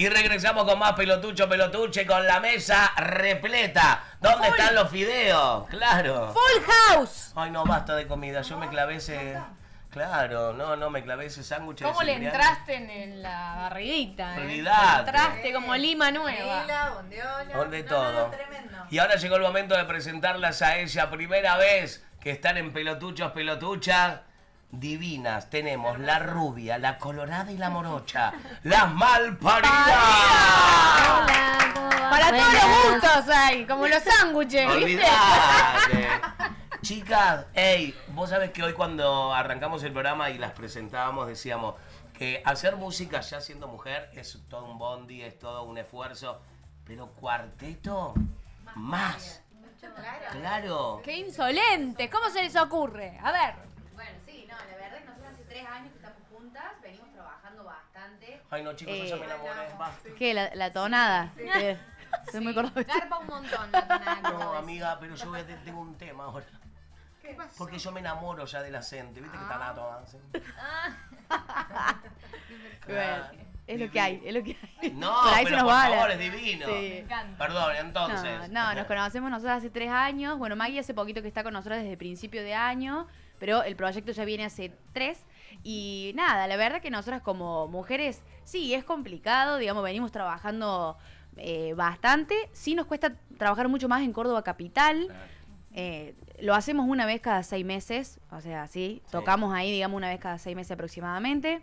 Y regresamos con más Pelotucho, Pelotuche, con la mesa repleta. ¿Dónde están los fideos? Claro. Full House. Ay, no, basta de comida. Yo me clavé ese... Claro, no, me clavé ese sándwich. ¿Cómo de le cereal. entraste en la barriguita? Olvidate. Entraste como lima nueva. Bondiola, bondiola. Con de todo. Tremendo. Y ahora llegó el momento de presentarlas a ella. Primera vez que están en Pelotuchos, Pelotuchas. Divinas. Tenemos la rubia, la colorada y la morocha. ¡Las malparidas! Para todos los gustos hay, como los sándwiches, ¿viste? Olvidate. Chicas, hey, vos sabés que hoy cuando arrancamos el programa y las presentábamos decíamos que hacer música ya siendo mujer es todo un bondi, es todo un esfuerzo, pero cuarteto, más. Claro. ¡Qué insolentes! ¿Cómo se les ocurre? A ver. Bueno, sí, no, la verdad es que nosotros hace 3 años que estamos juntas, venimos trabajando bastante. Ay, no, chicos, yo ya me enamoré. Basta. ¿Qué? ¿La tonada? Sí. Soy muy cordobesa. Garpa un montón la tonada. No, amiga, pero yo tengo un tema ahora. ¿Qué pasó? Porque yo me enamoro ya del acento. ¿Viste que está la toda? ¿Sí? Bueno, es lo que hay, es lo que hay. No, Por ahí pero se nos por va favor, la- es divino. Sí. Me encanta. Perdón, entonces. No, nos conocemos nosotros hace 3 años. Bueno, Maggie hace poquito que está con nosotros desde principio de año, pero el proyecto ya viene hace 3. Y nada, la verdad que nosotras como mujeres, sí, es complicado, digamos, venimos trabajando bastante. Sí nos cuesta trabajar mucho más en Córdoba Capital. Lo hacemos una vez cada 6 meses, o sea, sí, tocamos ahí, digamos, una vez cada 6 meses aproximadamente.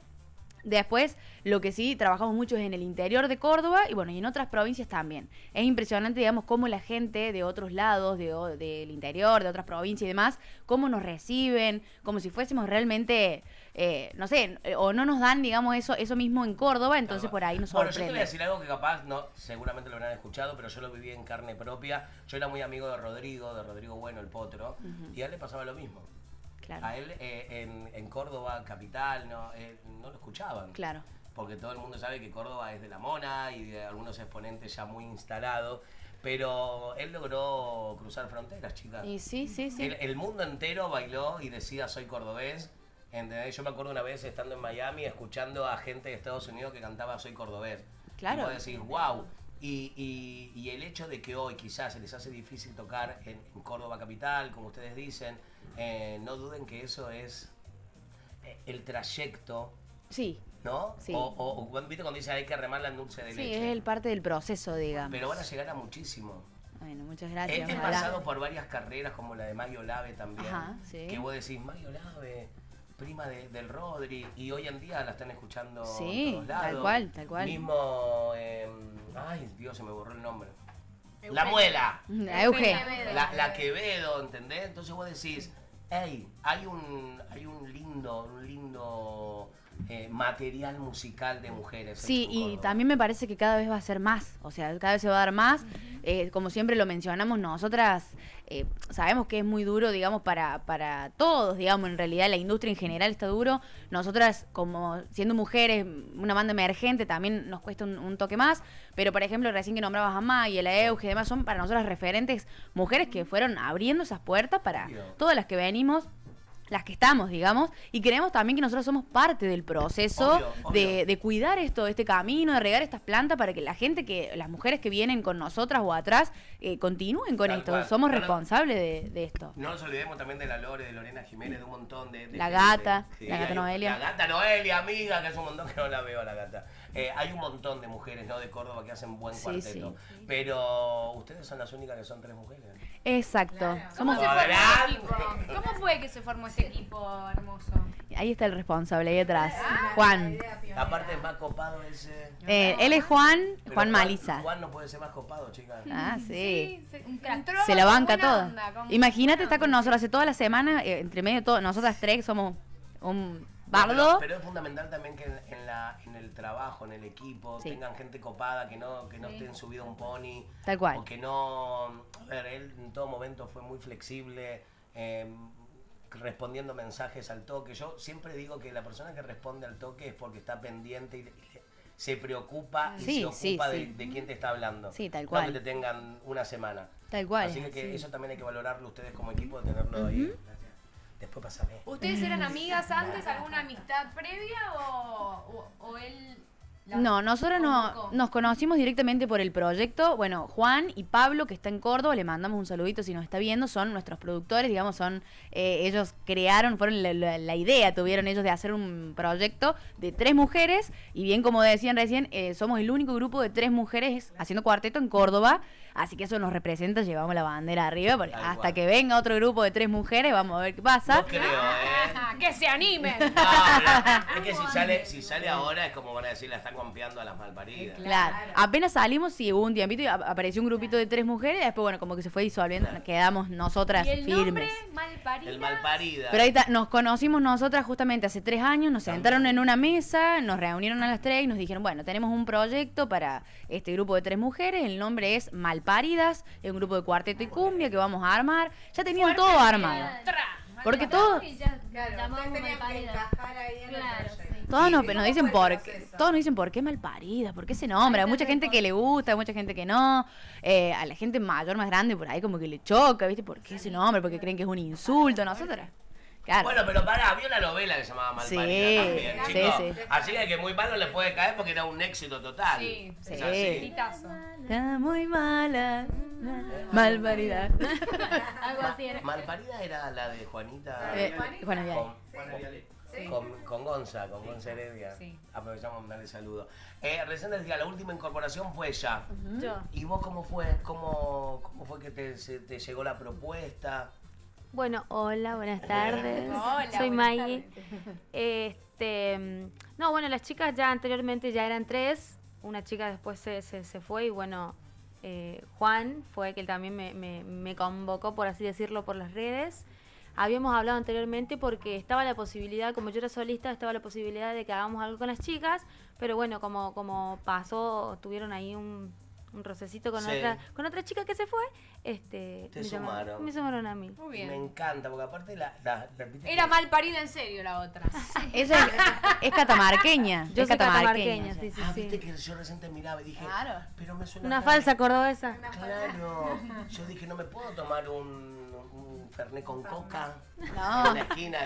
Después, lo que sí trabajamos mucho es en el interior de Córdoba y bueno, y en otras provincias también. Es impresionante, digamos, cómo la gente de otros lados, del interior, de otras provincias y demás, cómo nos reciben, como si fuésemos realmente, no sé, o no nos dan, digamos, eso mismo en Córdoba, entonces por ahí nos Bueno, yo te sorprende. voy a decir algo que capaz, no, seguramente lo habrán escuchado, pero yo lo viví en carne propia. Yo era muy amigo de Rodrigo Bueno, el Potro, y a él le pasaba lo mismo. Claro, A él en Córdoba, capital, no lo escuchaban. claro. Porque todo el mundo sabe que Córdoba es de la Mona y de algunos exponentes ya muy instalados. Pero él logró cruzar fronteras, chicas. Y sí. El mundo entero bailó y decía soy cordobés. ¿Entendés? Yo me acuerdo una vez estando en Miami escuchando a gente de Estados Unidos que cantaba soy cordobés. Claro. Y vos decís, wow. Y el hecho de que hoy quizás se les hace difícil tocar en Córdoba capital, como ustedes dicen, no duden que eso es el trayecto, Sí, ¿no? Sí. O ¿viste cuando dice hay que remarla en dulce de sí, leche? es el parte del proceso, digamos. Pero van a llegar a muchísimo. Bueno, muchas gracias. He ojalá. pasado por varias carreras como la de Mario Lave también. Ajá, sí. Que vos decís, Mario Lave, prima del Rodri, y hoy en día la están escuchando Sí, en todos lados. tal cual. Mismo, ay Dios, se me borró el nombre. La Muela, Euge. la Quevedo, ¿entendés? Entonces vos decís, hey, hay un lindo material musical de mujeres. Sí, en y Córdoba. también me parece que cada vez va a ser más, o sea, cada vez se va a dar más. Como siempre lo mencionamos, nosotras sabemos que es muy duro, digamos, para todos, digamos, en realidad la industria en general está duro. Nosotras, como siendo mujeres, una banda emergente, también nos cuesta un toque más, pero por ejemplo, recién que nombrabas a May, la Euge y demás, son para nosotras referentes mujeres que fueron abriendo esas puertas para todas las que venimos. Las que estamos, digamos, y creemos también que nosotros somos parte del proceso Obvio. de cuidar este camino, de regar estas plantas para que las mujeres que vienen con nosotras o atrás continúen con Tal esto. cual. Somos No, no. responsables de esto. No nos olvidemos también de la Lore, de Lorena Jiménez, de un montón de La gente. gata, la gata hay- Noelia. La gata Noelia, amiga, que es un montón que no la veo a la gata. Hay un montón de mujeres, ¿no? De Córdoba que hacen buen Sí, cuarteto. Pero ustedes son las únicas que son 3 mujeres. Exacto. ¿Cómo Somos, se formó el Adelante. equipo? ¿Cómo fue que se formó este equipo hermoso? ahí está el responsable, ahí atrás. Juan. Aparte es más copado ese. Él es Juan Pero Maliza. Juan no puede ser más copado, chicas. Ah, sí. Un crack. Se la banca Buena toda. onda, con Imagínate, buena está con onda. nosotros hace toda la semana, entre medio de todo, nosotras 3 somos un bardo. Pero es fundamental también que en el trabajo, en el equipo, Sí. tengan gente copada, que no estén subido a un pony. Tal cual. O que no. A ver, él en todo momento fue muy flexible, respondiendo mensajes al toque. Yo siempre digo que la persona que responde al toque es porque está pendiente y se preocupa y Sí, se sí, ocupa sí. de quién te está hablando. Sí, tal No cual. que te tengan una semana. Tal cual. Así que sí. eso también hay que valorarlo ustedes como equipo, de tenerlo ahí. Después pásame. ¿Ustedes eran amigas antes? ¿Alguna amistad previa o él No, nosotros nos conocimos directamente por el proyecto. Bueno, Juan y Pablo, que está en Córdoba, le mandamos un saludito si nos está viendo, son nuestros productores, digamos, ellos crearon, fueron la idea, tuvieron ellos de hacer un proyecto de 3 mujeres, y bien como decían recién, somos el único grupo de 3 mujeres haciendo cuarteto en Córdoba, así que eso nos representa, llevamos la bandera arriba, porque hasta que venga otro grupo de 3 mujeres, vamos a ver qué pasa. No creo, ¡Que se animen! No, es que si sale ahora es como van a decir, la están copiando a las malparidas. Claro. Apenas salimos, sí, hubo un tiempito y apareció un grupito de 3 mujeres, y después, bueno, como que se fue disolviendo, quedamos nosotras ¿Y el firmes. nombre? Malparida. El malparida. Pero ahí está, nos conocimos nosotras justamente hace 3 años, nos sentaron en una mesa, nos reunieron a las 3 y nos dijeron, bueno, tenemos un proyecto para este grupo de 3 mujeres, el nombre es Malparidas, es un grupo de cuarteto y cumbia que vamos a armar. Ya tenían todo armado. Porque todo... Claro, ustedes tenían que encajar ahí en el proyecto. Todos nos dicen por qué Malparida, por qué ese nombre. Hay mucha gente que le gusta, hay mucha gente que no. A la gente mayor, más grande, por ahí como que le choca, ¿viste? ¿Por qué ese nombre? Porque creen que es un insulto. Nosotras, claro. Bueno, pero pará, había una novela que se llamaba Malparida también, sí, chicos. sí. Así que muy malo le puede caer porque era un éxito total. Sí, Es sí. así. Titazo. Está muy mala, Malparida. Algo así era. Malparida era la de Juanita. Bueno, ya. Con Gonza Heredia. Sí. Aprovechamos para darle saludo. Recién les decía, la última incorporación fue ella. Yo. ¿Y vos cómo fue? ¿Cómo fue que te llegó la propuesta? Bueno, hola, buenas tardes. Hola, Soy buenas Maggie. No, bueno, las chicas ya anteriormente ya eran 3. Una chica después se fue y bueno, Juan fue el que también me convocó, por así decirlo, por las redes. Habíamos hablado anteriormente porque estaba la posibilidad, como yo era solista, estaba la posibilidad de que hagamos algo con las chicas, pero bueno, como pasó, tuvieron ahí un rocecito con Sí. otra chica que se fue, me sumaron a mí. Muy bien. Me encanta, porque aparte Era malparida en serio la otra. Ella es catamarqueña. Yo es soy catamarqueña. catamarqueña, sí. viste que yo recién te miraba y dije, Claro. pero me suena Una raro. falsa cordobesa. Claro. Yo dije, no me puedo tomar un fernet con coca No. en una esquina.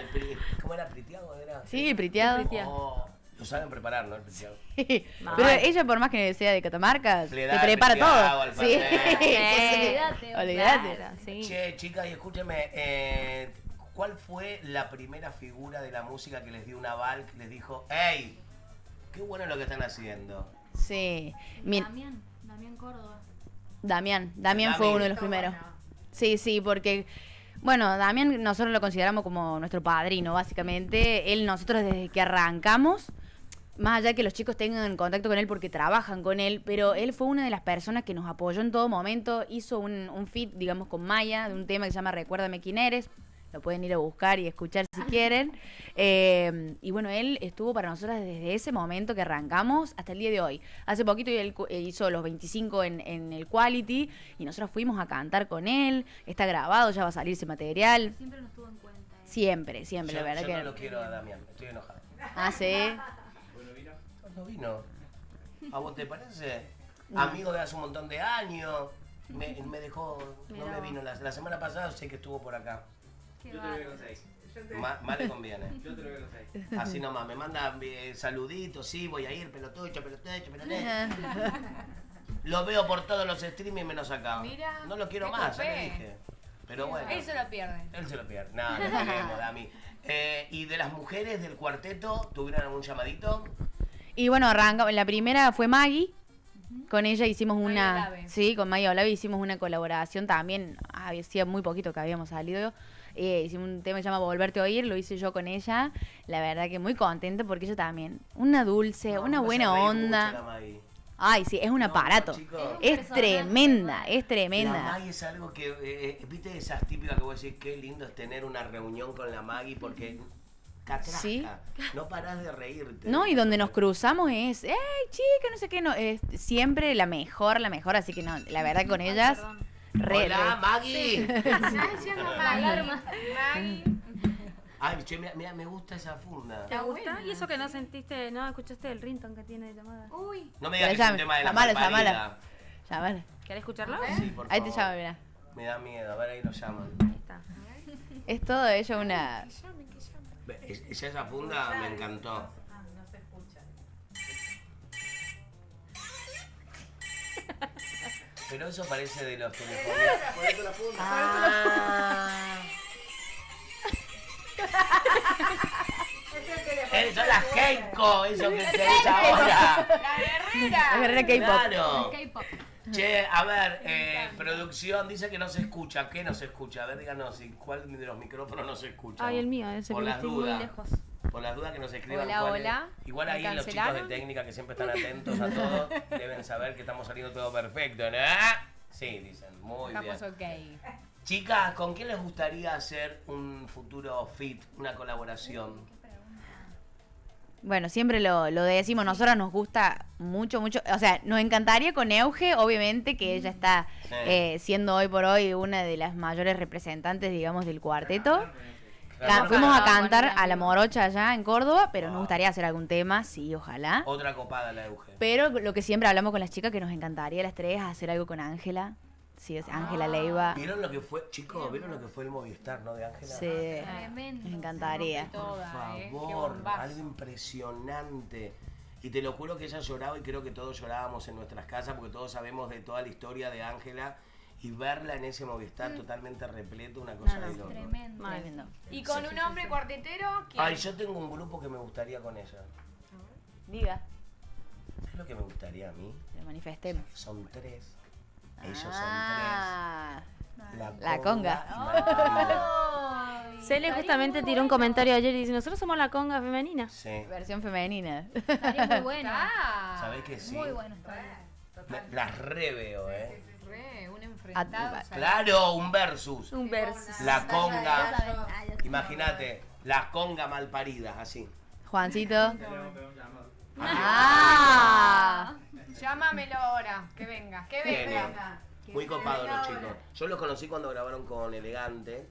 ¿Cómo era? ¿Priteado era? Sí, priteado. Oh, lo saben preparar, ¿no? El priteado. Pero ella, por más que sea de Catamarca, Le te da el prepara priteado todo. al Sí. Olvídate. Olvídate. Claro, sí. Che, chicas, y escúcheme, ¿cuál fue la primera figura de la música que les dio un aval, que les dijo, hey, qué bueno lo que están haciendo? Sí. Damián Córdoba. Damián fue uno de los primeros. Sí, porque, bueno, Damián nosotros lo consideramos como nuestro padrino, básicamente. Nosotros desde que arrancamos, más allá de que los chicos tengan contacto con él porque trabajan con él, pero él fue una de las personas que nos apoyó en todo momento. Hizo un feat, digamos, con Maya, de un tema que se llama Recuérdame quién eres. Lo pueden ir a buscar y escuchar si quieren. Y bueno, él estuvo para nosotras desde ese momento que arrancamos hasta el día de hoy. Hace poquito él hizo los 25 en el Quality y nosotros fuimos a cantar con él. Está grabado, ya va a salir ese material. Siempre nos tuvo en cuenta. Siempre, Yo, la verdad yo que... no lo quiero a Damián, estoy enojado. Ah, sí. No vino. ¿A vos te parece? Amigo de hace un montón de años. Me dejó, no me vino. La semana pasada sé que estuvo por acá. Yo te lo veo con 6. Más le conviene. Yo te lo veo con 6. Así nomás, me manda saluditos, sí, voy a ir, pelotucho. Lo veo por todos los streaming menos acá. Mira, no lo quiero qué más, ya copé. le dije. Pero bueno. Él se lo pierde. Él se lo pierde. No queremos, Dami. ¿Y de las mujeres del cuarteto, tuvieron algún llamadito? Y bueno, arrancamos. La primera fue Maggie. Con ella hicimos una... Olave. Sí, con Maggie Olave hicimos una colaboración también. Hacía muy poquito que habíamos salido. Hicimos un tema que se llama Volverte a Oír. Lo hice yo con ella. La verdad que muy contenta porque ella también. Una dulce, No, una me buena hace reír onda. mucho la Maggie. Ay, sí, es un aparato. chicos. Es tremenda, es La tremenda. Maggie es algo que, viste esas típicas que vos decís, qué lindo es tener una reunión con la Maggie porque catrasca, Sí. no parás de reírte. No, y donde nos cruzamos es, ¡ey, chica! No sé qué, no, es siempre la mejor, así que no, la verdad con ellas, Hola, Maggie. Alarma. Ay, che, mira, me gusta esa funda. ¿Te gusta? ¿Y eso que no sentiste, no escuchaste el ringtone que tiene de llamada? Uy. No me digas que es un tema de la malparida. Llámala. ¿Querés escucharlo? Sí, por Ahí te favor. llama, mirá. Me da miedo, a ver, ahí nos llaman. Ahí está. Es todo ello una... Esa funda me encantó. Pero eso parece de los telefonistas. Por eso la punta. Son las Keiko, eso que se usa ahora. La guerrera K-pop. Claro. Che, a ver, producción dice que no se escucha. ¿Qué no se escucha? A ver, díganos, ¿cuál de los micrófonos no se escucha? Ay, el mío, ese Por que las estoy dudas. muy lejos. Por las dudas que nos escriban. Hola, cuál hola. es. Igual ¿Me ahí los chicos de cancelaron? técnica que siempre están atentos a todo deben saber que estamos saliendo todo perfecto, ¿no? Sí, dicen, muy Estamos bien. ok. Chicas, ¿con quién les gustaría hacer un futuro fit, una colaboración? Bueno, siempre lo decimos, nosotras nos gusta mucho, o sea, nos encantaría con Euge, obviamente que ella está siendo hoy por hoy una de las mayores representantes, digamos, del cuarteto. Fuimos a cantar a La Morocha allá en Córdoba, pero nos gustaría hacer algún tema, sí, ojalá. Otra copada la Euge. Pero lo que siempre hablamos con las chicas, que nos encantaría las tres hacer algo con Ángela. Sí, es Ángela Leiva. ¿Vieron lo que fue, chicos? ¿Vieron lo que fue el Movistar, no, de Ángela? Sí, nos encantaría. Por favor, algo impresionante. Y te lo juro que ella lloraba y creo que todos llorábamos en nuestras casas porque todos sabemos de toda la historia de Ángela y verla en ese Movistar totalmente repleto, una cosa de loco. Tremendo. ¿Y con un hombre cuartetero? ¿Quién? Ay, yo tengo un grupo que me gustaría con ella. Diga. ¿Sabes lo que me gustaría a mí? Lo manifestemos. Son tres. Ellos son tres. La conga. Cele justamente tiró un comentario ayer y dice, nosotros somos la conga femenina. Sí. Versión femenina. Estaría muy bueno. ¿Sabés que sí? Muy bueno estaría. Las reveo, Un enfrentado. Claro, un versus. Un versus. La conga. Imagínate, la conga malparida, así. Juancito. Llámamelo ahora, que venga, que venga. Muy copados los chicos. Yo los conocí cuando grabaron con Elegante.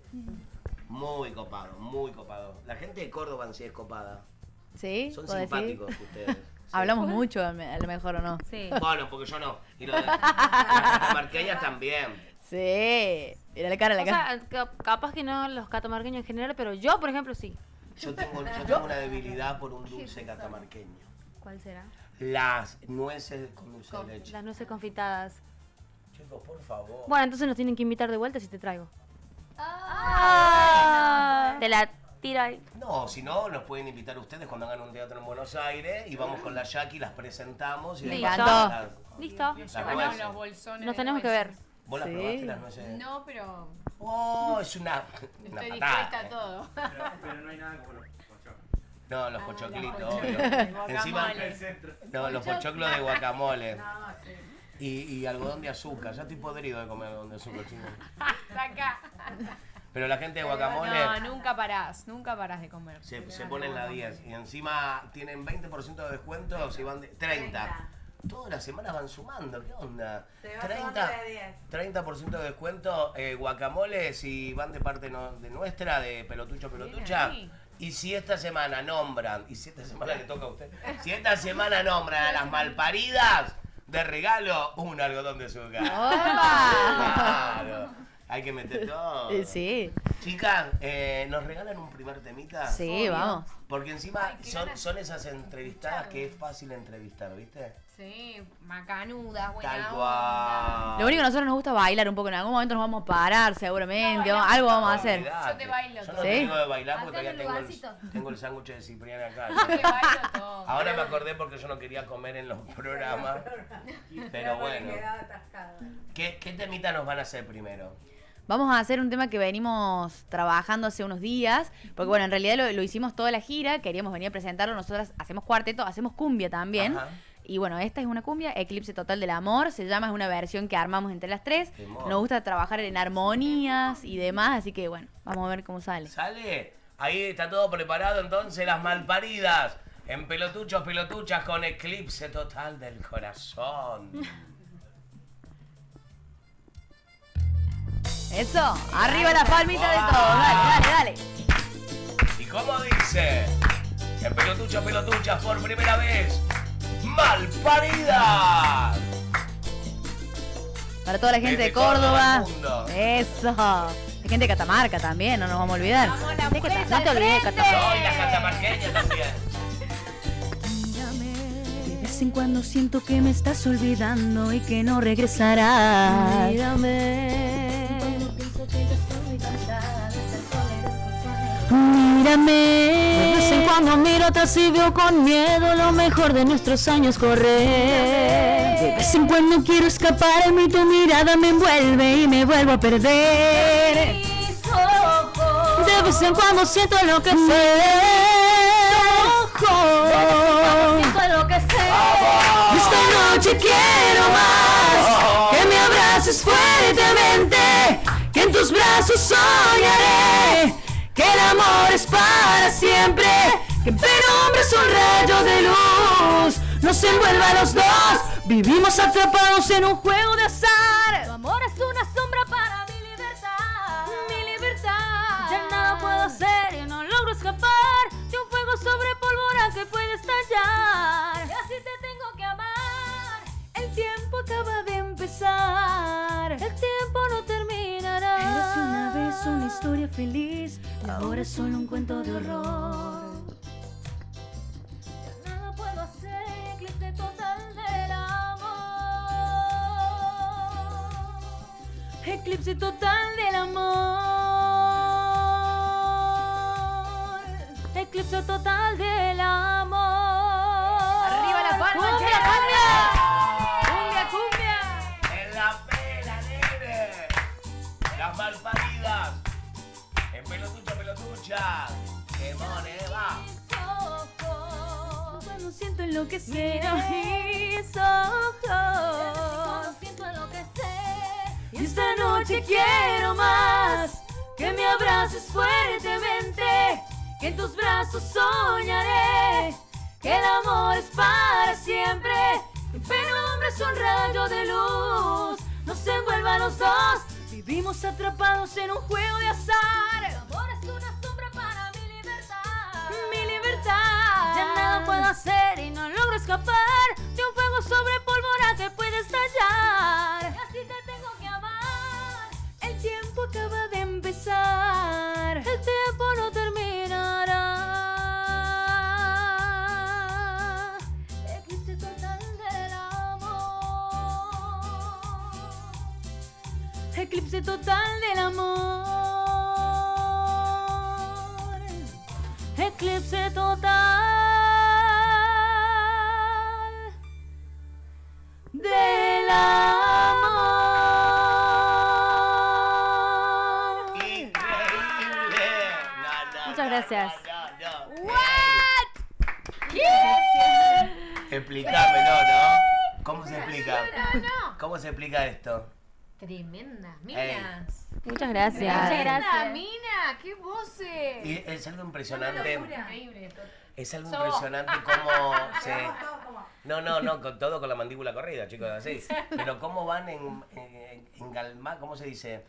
Muy copado, muy copado. La gente de Córdoba en sí es copada. ¿Sí? Son ¿Puedo simpáticos decir? ustedes. Sí. Hablamos mucho, a lo mejor, ¿o no? Sí. Bueno, porque yo no. Y los de las catamarqueñas también. Sí. Mira la cara, la O cara. sea, capaz que no los catamarqueños en general, pero yo, por ejemplo, sí. Yo tengo una debilidad por un dulce catamarqueño. ¿Cuál será? Las nueces con dulce de leche. Las nueces confitadas. Chicos, por favor. Bueno, entonces nos tienen que invitar de vuelta si te traigo. Te la tiro ahí. No, si no, nos pueden invitar ustedes cuando hagan un teatro en Buenos Aires y vamos con la Jackie, las presentamos y Me después encantó. las Listo. nueces. Los bolsones. Nos de tenemos que nueces. ver. ¿Vos las Sí. probaste las nueces? No, pero Oh, es una estoy dispuesta patada. a todo. Pero no hay nada como los pochoclos. No, los pochoclitos, los obvio. pochoclos. Encima, Guacamole. no, los pochoclos de guacamole. Y algodón de azúcar. Ya estoy podrido de comer algodón de azúcar, chicos. Saca. Pero la gente de guacamole No, nunca parás de comer. se ponen la 10. Y encima tienen 20% de descuento si van de 30. Todas las semanas van sumando, ¿qué onda? 30% de descuento, guacamole si van de parte de nuestra, de Pelotucha. ahí. Y si esta semana nombran, y si esta semana le toca a usted, si esta semana nombran a las malparidas, de regalo, un algodón de azúcar. Claro, hay que meter todo. Sí. Chicas, ¿nos regalan un primer temita? Sí, vamos. Porque encima Ay, qué ganas son esas entrevistadas que es fácil entrevistar, ¿viste? Sí, macanudas, buena Tal onda. cual. Lo único que a nosotros nos gusta bailar un poco. En algún momento nos vamos a parar, seguramente. Algo vamos a hacer. Olvidate. Yo te bailo Yo no todo. te ¿Sí? digo de bailar porque Haceme todavía lugarcito. tengo el sándwich de Cipriani acá. Yo te bailo todo. Ahora me acordé porque yo no quería comer en los programas. Pero bueno. ¿Qué temita nos van a hacer primero? Vamos a hacer un tema que venimos trabajando hace unos días, porque bueno, en realidad lo hicimos toda la gira, queríamos venir a presentarlo, nosotras hacemos cuarteto, hacemos cumbia también, Ajá. y bueno, esta es una cumbia, Eclipse Total del Amor, se llama, es una versión que armamos entre las tres, Temor. nos gusta trabajar en armonías y demás, así que bueno, vamos a ver cómo sale. ¿Sale? Ahí está todo preparado entonces, las malparidas. En Pelotuchos, Pelotuchas con Eclipse Total del Corazón. Eso, arriba la palmita de todos, dale, dale. ¿Y cómo dice? En Pelotuchos, Pelotuchas por primera vez, malparidas. Para toda la gente Desde de Córdoba. Córdoba al mundo. Eso. La gente de Catamarca también, no nos vamos a olvidar. Vamos las De mujeres no te al olvides de frente. Catamarca. No, y las catamarqueñas también. vez en cuando siento que me estás olvidando y que no regresarás. Mírame. Mírame. De vez en cuando miro atrás y veo con miedo lo mejor de nuestros años correr. De vez en cuando quiero escapar y tu mirada me envuelve y me vuelvo a perder. De vez en cuando siento lo que sé. Esta noche quiero más, que me abraces fuertemente, que en tus brazos soñaré, que el amor es para siempre, que en penumbra es un rayo de luz, nos envuelva a los dos, vivimos atrapados en un juego de azar. Tu amor es una sombra para mi libertad, ya nada puedo hacer y no logro escapar de un fuego sobre pólvora que puede estallar. Y así te tengo que amar, el tiempo acaba de empezar, el tiempo no terminará. Eres una vez una historia feliz y ahora es solo un cuento de horror. Ya nada puedo hacer, eclipse total del amor, eclipse total del amor, eclipse total del amor. Arriba la palma, cumbia, cumbia, cumbia. En la pela, nene. Las malparidas. En pelotucha. ¡Qué mone, va! Cuando siento enloquecer mis ojos, siento enloquecer. Y esta noche quiero más, que me abraces fuertemente, que en tus brazos soñaré, que el amor es para siempre, que en penumbra es un rayo de luz, nos envuelva a los dos, vivimos atrapados en un juego de azar. Tu amor es una sombra para mi libertad, ya nada puedo hacer y no logro escapar de un fuego sobre pólvora que puede estallar. Y así te tengo que amar, el tiempo acaba de empezar, el tiempo no terminará. Eclipse total del amor, eclipse total del amor, eclipse total del amor. Increíble. Muchas gracias. What? Explícamelo, ¿no? ¿Cómo se explica? No. ¿Cómo se explica esto? Tremendas minas. Muchas gracias. Tremenda mina, qué voces. Y es algo impresionante. Increíble. Es algo Somos. impresionante cómo se... No, con todo con la mandíbula corrida, chicos, así. Pero cómo van en ¿cómo se dice?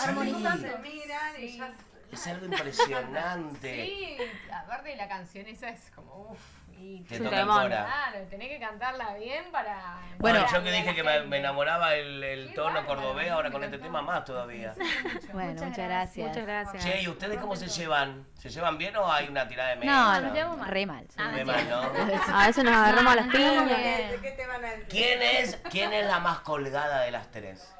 Armonizando, miran y ya. Es algo impresionante. Sí, aparte de la canción esa es como uff. Y Te toca el cora. claro, tenés que cantarla bien para... Bueno, yo que dije que me enamoraba el tono cordobés, ahora con este tema más todavía. Bueno, muchas gracias. Muchas gracias. Che, ¿y ustedes cómo se llevan? ¿Se llevan bien o hay una tirada de medio? No, nos llevamos re mal. Re mal, ¿no? A veces nos agarramos a las piñas. ¿De qué te van a decir? ¿Quién es la más colgada de las tres?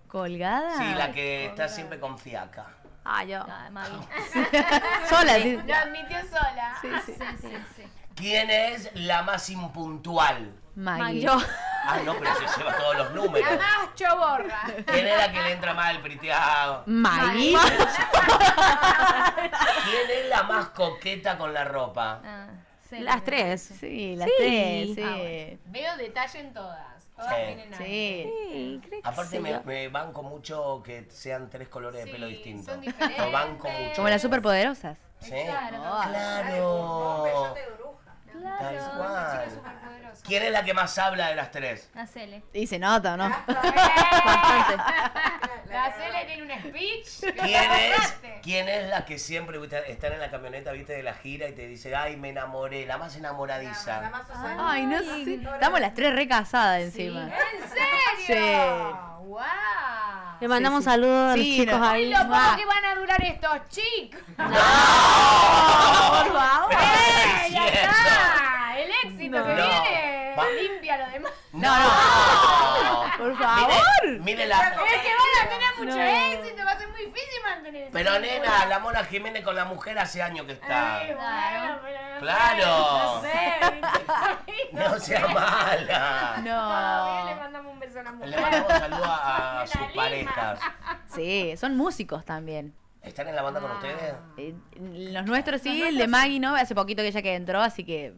¿Colgada? Sí, la que está siempre con fiaca. Ah, yo. Sola, sí. Lo admitió sola. Sí, sí. ¿Quién es la más impuntual? Maggie. Yo. Ah, no, pero se lleva todos los números. La más choborra. ¿Quién es la que le entra mal el priteado? Maggie. ¿Quién es la más coqueta con la ropa? Las tres. Sí, las Sí. tres, sí. Ah, bueno. Veo detalle en todas. Todas Sí. tienen algo. Sí. Sí, creo que Aparte sí. me banco mucho que sean tres colores de pelo Sí, distintos. son diferentes. Lo banco mucho. Como las superpoderosas. ¿Sí? Claro. Claro. Tal cual. ¿Quién es la que más habla de las tres? Hacele. Y se nota, ¿no? Bastante. La Cele tiene un speech. ¿Quién es la que siempre viste, están en la camioneta, viste, de la gira y te dice, ay, me enamoré, la más enamoradiza? Ay, no sé. Estamos las tres re casadas encima. ¿En serio? Sí. ¡Wow! Le mandamos Sí, sí. saludos a los Sí, chicos no. ahí. Lo poco que van a durar estos chicos. Por favor. ¡Ya está! El éxito que No. viene. además. ¡No! Por favor. Mire la... Es que van a tener mucho éxito, va a ser muy difícil mantener eso. Pero nena, la Mona Jiménez con la mujer hace años que está. Bueno, pero ¡Claro! No sé. No sea mala. Todavía le No. mandamos un beso a la mujer. Le mandamos saludos a De la sus Lima. parejas. Sí, son músicos también. ¿Están en la banda con ustedes? Los nuestros sí, el de Maggie no, hace poquito que ella que entró, así que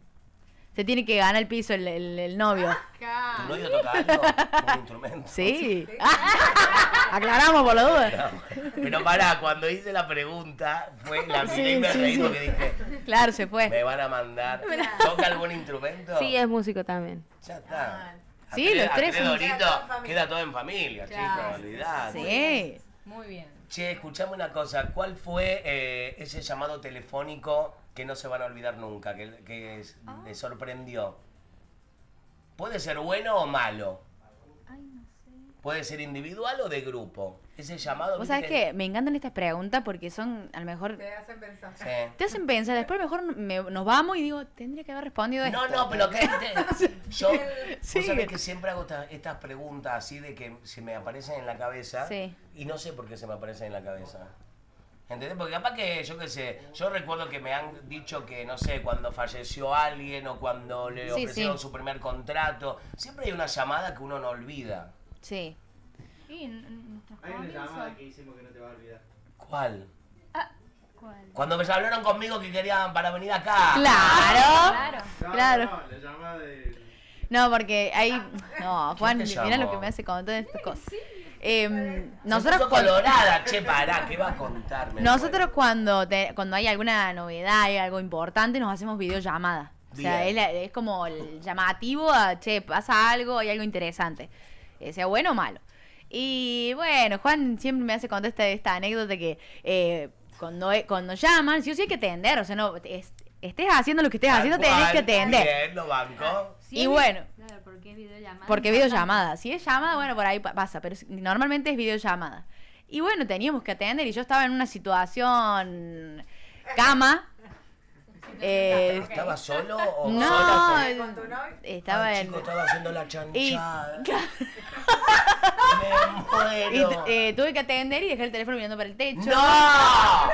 se tiene que ganar el piso el novio. ¿Tu novio toca algo? ¿Un instrumento? Sí. Aclaramos por la duda. Pero pará, cuando hice la pregunta, fue la miré y me reí porque dije, Claro, se fue. me van a mandar. ¿Toca algún instrumento? Sí, es músico también. Ya está. Sí, los tres son- Doritos, queda todo en familia, chicos, olvidate. Sí. Muy bien. Che, escuchame una cosa, ¿cuál fue ese llamado telefónico que no se van a olvidar nunca, que les sorprendió? Puede ser bueno o malo. Puede ser individual o de grupo. Ese llamado... Vos ¿viste sabés que me encantan estas preguntas porque son, a lo mejor, Te hacen pensar. Sí. te hacen pensar, después a lo mejor nos vamos y digo, tendría que haber respondido esto. No, pero que yo, Sí. vos sabés que siempre hago estas preguntas así de que se me aparecen en la cabeza Sí. y no sé por qué se me aparecen en la cabeza. ¿Entendés? Porque capaz que, yo qué sé, yo recuerdo que me han dicho que, no sé, cuando falleció alguien o cuando le Sí, ofrecieron sí. su primer contrato, siempre hay una llamada que uno no olvida. Sí. Sí, nuestros Hay una comienzos. llamada que hicimos que no te va a olvidar. ¿Cuál? ¿Cuál? Cuando me hablaron conmigo que querían para venir acá. Claro. No, Claro. no, la llamada de... No, porque hay... No, Juan, te mirá llamó? lo que me hace con todas estas cosas. Nosotros Nosotros cuando, colorada, che, pará, ¿qué va a contarme? nosotros cuando hay alguna novedad, hay algo importante, nos hacemos videollamada. O sea, Bien. es como el llamativo a, che, pasa algo, hay algo interesante. Sea bueno o malo. Y bueno, Juan siempre me hace contar esta anécdota que cuando llaman, sí o sí hay que atender. O sea, no estés haciendo lo que estés haciendo, tenés que atender. Bien, lo banco. Y bueno, Claro, porque es videollamada. porque videollamada. Si es llamada, bueno, por ahí pasa, pero normalmente es videollamada. Y bueno, teníamos que atender y yo estaba en una situación cama. ¿Estaba solo o No, sola? ¿Con tu novio? estaba en... Chico, estaba haciendo la Y, chanchada. Me y, muero. tuve que atender y dejé el teléfono mirando para el techo. ¡No!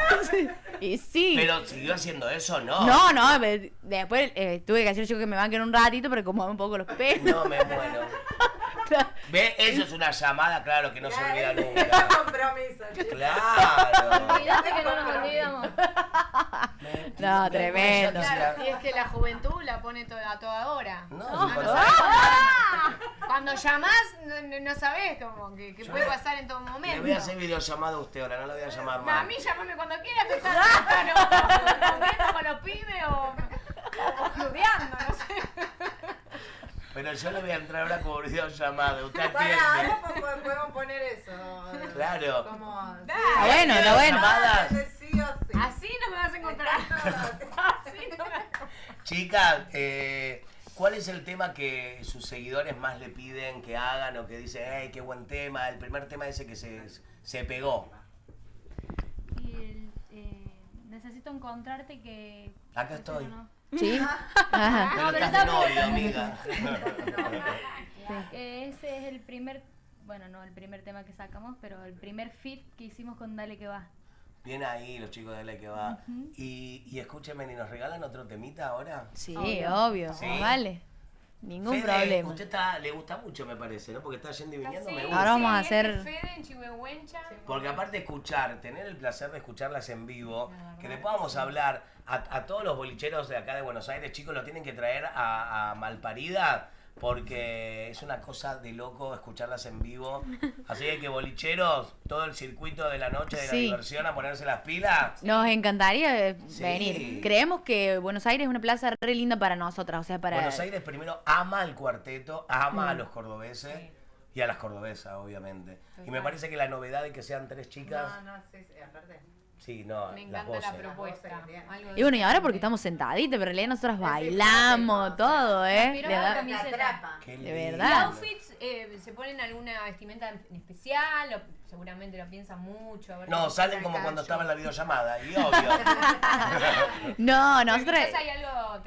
Y sí. Pero siguió haciendo eso, ¿no? No, después tuve que hacer yo que me banquen un ratito, pero como un poco los pelos. No, me muero. ¿Ves? Eso es una llamada, claro, que no se olvida Es nunca. compromiso, chicos. Claro. Olvídate que no nos olvidamos. No, tremendo. Y es que la juventud la pone a toda hora. No, Cuando llamás, no sabés como que puede pasar en todo le momento. voy a hacer videollamada a usted ahora, no la voy a llamar No, más. a mí llámame cuando quieras, que estás comiendo con los pibes o estudiando, no sé. Pero yo le voy a entrar ahora como videollamada, usted Para, entiende. ahora podemos poner eso. Claro. Como... Está bueno, está bueno. Llamadas. Sí o sí. Así no me vas a encontrar. Así no me vas a encontrar. Chicas, ¿cuál es el tema que sus seguidores más le piden que hagan o que dicen, hey, qué buen tema? El primer tema ese que se pegó. Y necesito encontrarte que... Acá estoy. ¿no? Sí. Ajá. Pero pero estás de está novio, bien. amiga. Ese es el primer... Bueno, no el primer tema que sacamos, pero el primer feat que hicimos con Dale Que Va. Bien ahí los chicos de la que va. Y escúchenme, ¿y nos regalan otro temita ahora? Sí, Obvio. obvio. Sí. Vale. Ningún Fede, problema. Usted le gusta mucho, me parece, ¿no? Porque está yendo y viniendo, me gusta. Ahora vamos a Sí, hacer- es que Fede en Chihuahuencha. Porque aparte de escuchar, tener el placer de escucharlas en vivo, que después vamos a hablar a todos los bolicheros de acá de Buenos Aires, chicos, lo tienen que traer a Malparida, porque es una cosa de loco escucharlas en vivo. Así que bolicheros, todo el circuito de la noche de la Sí. diversión a ponerse las pilas. Nos encantaría Sí. venir. Creemos que Buenos Aires es una plaza re linda para nosotras, o sea, para... Buenos Aires primero ama al cuarteto, ama a los cordobeses y a las cordobesas, obviamente. Y me parece que la novedad de que sean tres chicas... No, sí, aparte. Sí, no, Me las encanta voces. la propuesta. Algo Y bueno, y ahora diferente. porque estamos sentaditas, pero en realidad nosotras bailamos todo, ¿eh? Pero Le la da- camiseta. Qué De lindo. ¿Y verdad. outfits se ponen alguna vestimenta en especial? O seguramente lo piensan mucho. A ver No, cómo salen queda como el cuando callo. estaba en la videollamada, y obvio. No, Pero nosotras... quizás hay algo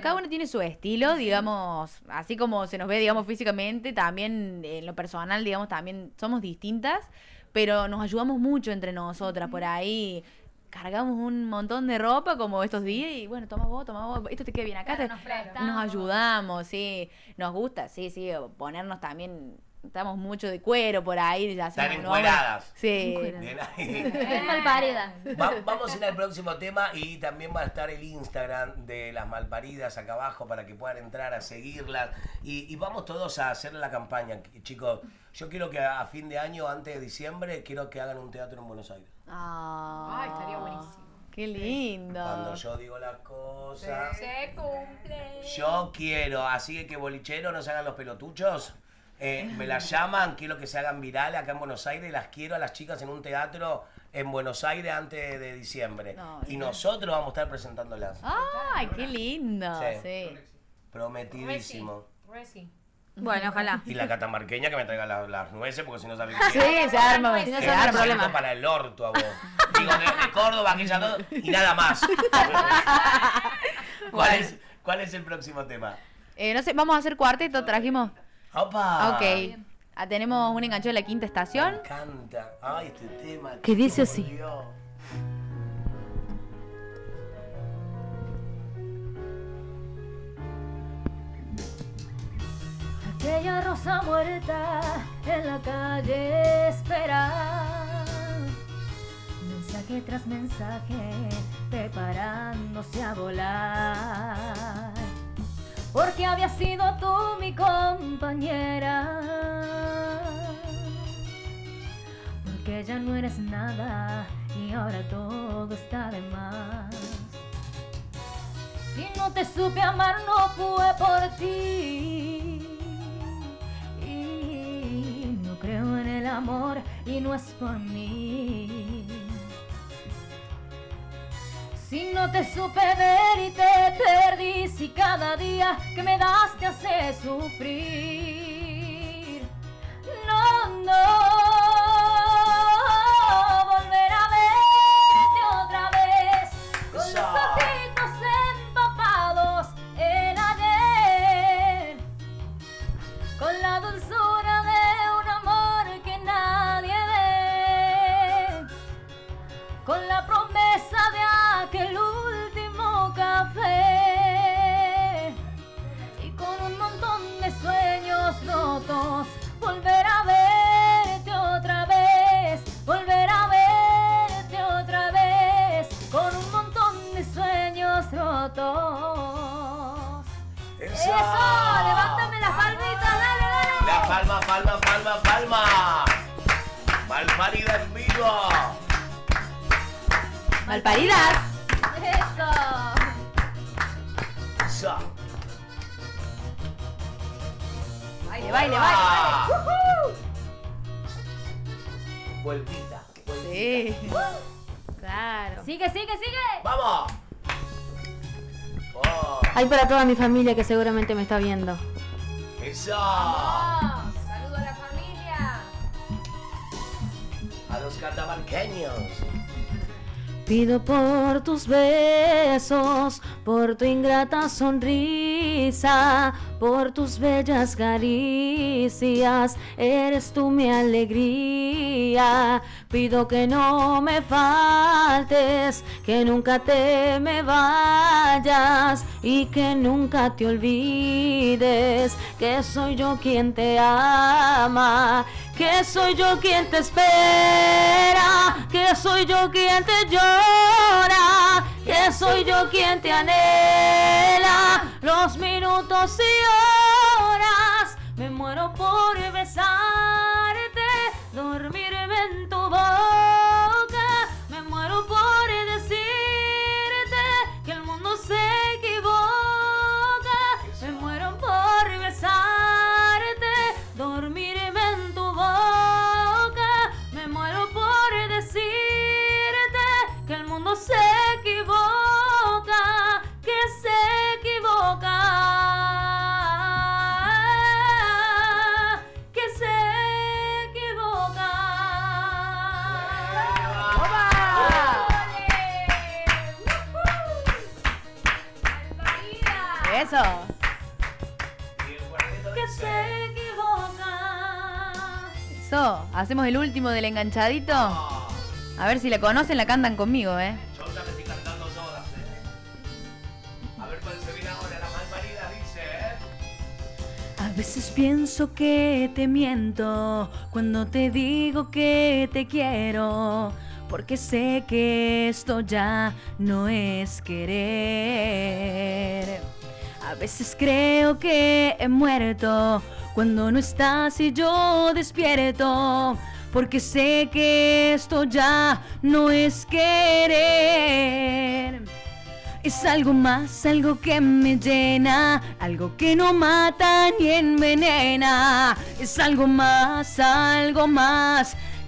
Cada una tiene su estilo, digamos, así como se nos ve, digamos, físicamente, también en lo personal, digamos, también somos distintas, pero nos ayudamos mucho entre nosotras, por ahí cargamos un montón de ropa como estos días y bueno, toma vos, esto te queda bien acá, Claro, nos prestamos. nos ayudamos, sí, nos gusta, sí, ponernos también, estamos mucho de cuero por ahí, ya Están hacemos- encueradas. Sí. Bien ahí. Es malparida. Vamos a ir al próximo tema y también va a estar el Instagram de las Malparidas acá abajo para que puedan entrar a seguirlas. Y vamos todos a hacer la campaña, chicos. Yo quiero que a fin de año, antes de diciembre, quiero que hagan un teatro en Buenos Aires. Ay, estaría buenísimo. Qué lindo. Cuando yo digo las cosas, Se cumple. yo quiero. Así que bolicheros no se hagan los pelotuchos. Me las llaman, quiero que se hagan virales acá en Buenos Aires. Las quiero a las chicas en un teatro en Buenos Aires antes de diciembre. No, y nosotros vamos a estar presentándolas. Ay, qué lindo. Sí. Sí. Prometidísimo. Reci. Bueno, ojalá. Y la catamarqueña que me traiga las nueces, porque si no sabe Sí, se arma, Si no se se arma arma. problema. para el orto a vos. Digo, de Córdoba, aquella todo, y nada más. ¿Cuál es el próximo tema? No sé, vamos a hacer cuarteto, trajimos. ¡Opa! Ok. Tenemos un enganche de la quinta Me estación. encanta. Ay, este tema. Que dice por así. Dios. Aquella rosa muerta en la calle espera, mensaje tras mensaje preparándose a volar, porque había sido tú mi compañera, porque ya no eres nada y ahora todo está de más. Si no te supe amar no fue por ti. Y no creo en el amor y no es por mí. Si no te supe ver y te perdí, si cada día que me das te hace sufrir. No, volver a verte otra vez con los ojitos empapados en ayer, con la dulzura de un amor que nadie ve, con la promesa de aquel último café y con un montón de sueños rotos. Volver a verte otra vez, volver a verte otra vez, con un montón de sueños rotos. ¡Eso! ¡Levántame las palmitas! ¡Dale, dale! La palma, palma, palma, palma. Malparida en vivo. Malparidas. ¡Eso! Eso. Baile, baile, Ah. baile. Vueltita. Sí. Claro. ¡Sigue, sigue, sigue! ¡Vamos! Oh, Hay para toda mi familia que seguramente me está viendo. ¡Eso! Saludo a la familia. A los catamarqueños. Pido por tus besos, por tu ingrata sonrisa, por tus bellas caricias, eres tú mi alegría. Pido que no me faltes, que nunca te me vayas y que nunca te olvides que soy yo quien te ama, que soy yo quien te espera, que soy yo quien te llora, que soy yo quien te anhela. Los minutos y horas me muero por besarte, dormirme en tu boca, me muero por decirte que el mundo se equivoca, me muero por besarte, dormirme en tu boca, me muero por decirte Eso. Que se equivoca. Eso. Hacemos el último del enganchadito. A ver si la conocen, la cantan conmigo, ¿eh? Yo ya me estoy cantando todas, A ver cuál se viene ahora, la malparida dice, A veces pienso que te miento cuando te digo que te quiero, porque sé que esto ya no es querer. A veces creo que he muerto cuando no estás y yo despierto, porque sé que esto ya no es querer. Es algo más, algo que me llena, algo que no mata ni envenena. Es algo más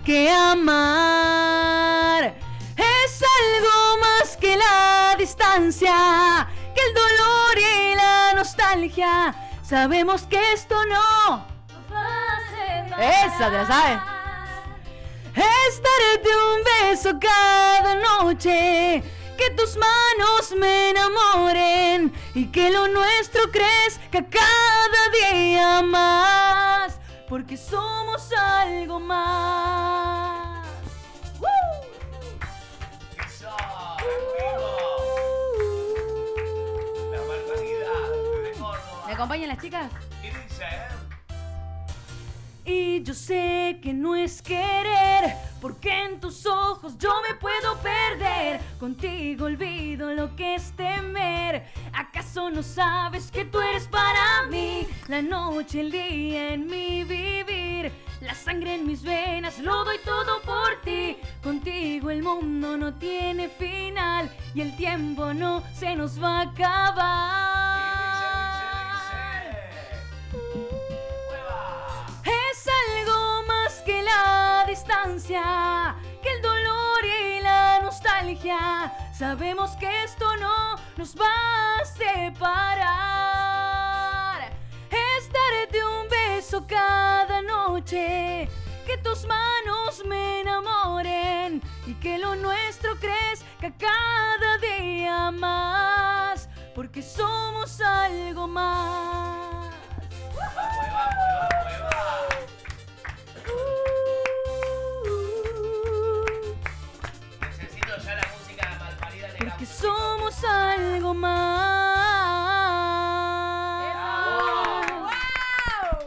que amar. Es algo más que la distancia, que el dolor y la nostalgia. Sabemos que esto no va a ser más. Esa, ¿te la sabes? Es darte un beso cada noche, que tus manos me enamoren y que lo nuestro crezca cada día más, porque somos algo más. Eso, la barbaridad de Córdoba. ¿Me acompañan las chicas? ¿Qué dice, Y yo sé que no es querer, porque en tus ojos yo me puedo perder. Contigo olvido lo que es temer. ¿Acaso no sabes que tú eres para mí? La noche, el día en mi vivir, la sangre en mis venas, lo doy todo por ti. Contigo el mundo no tiene final y el tiempo no se nos va a acabar. Es algo más que la distancia, que el dolor y la nostalgia. Sabemos que esto no nos va a separar. Es darte un beso cada noche, que tus manos me enamoren y que lo nuestro crezca cada día más, porque somos algo más. Necesito ya la música de malparida negra. Porque somos algo más. ¡Wow!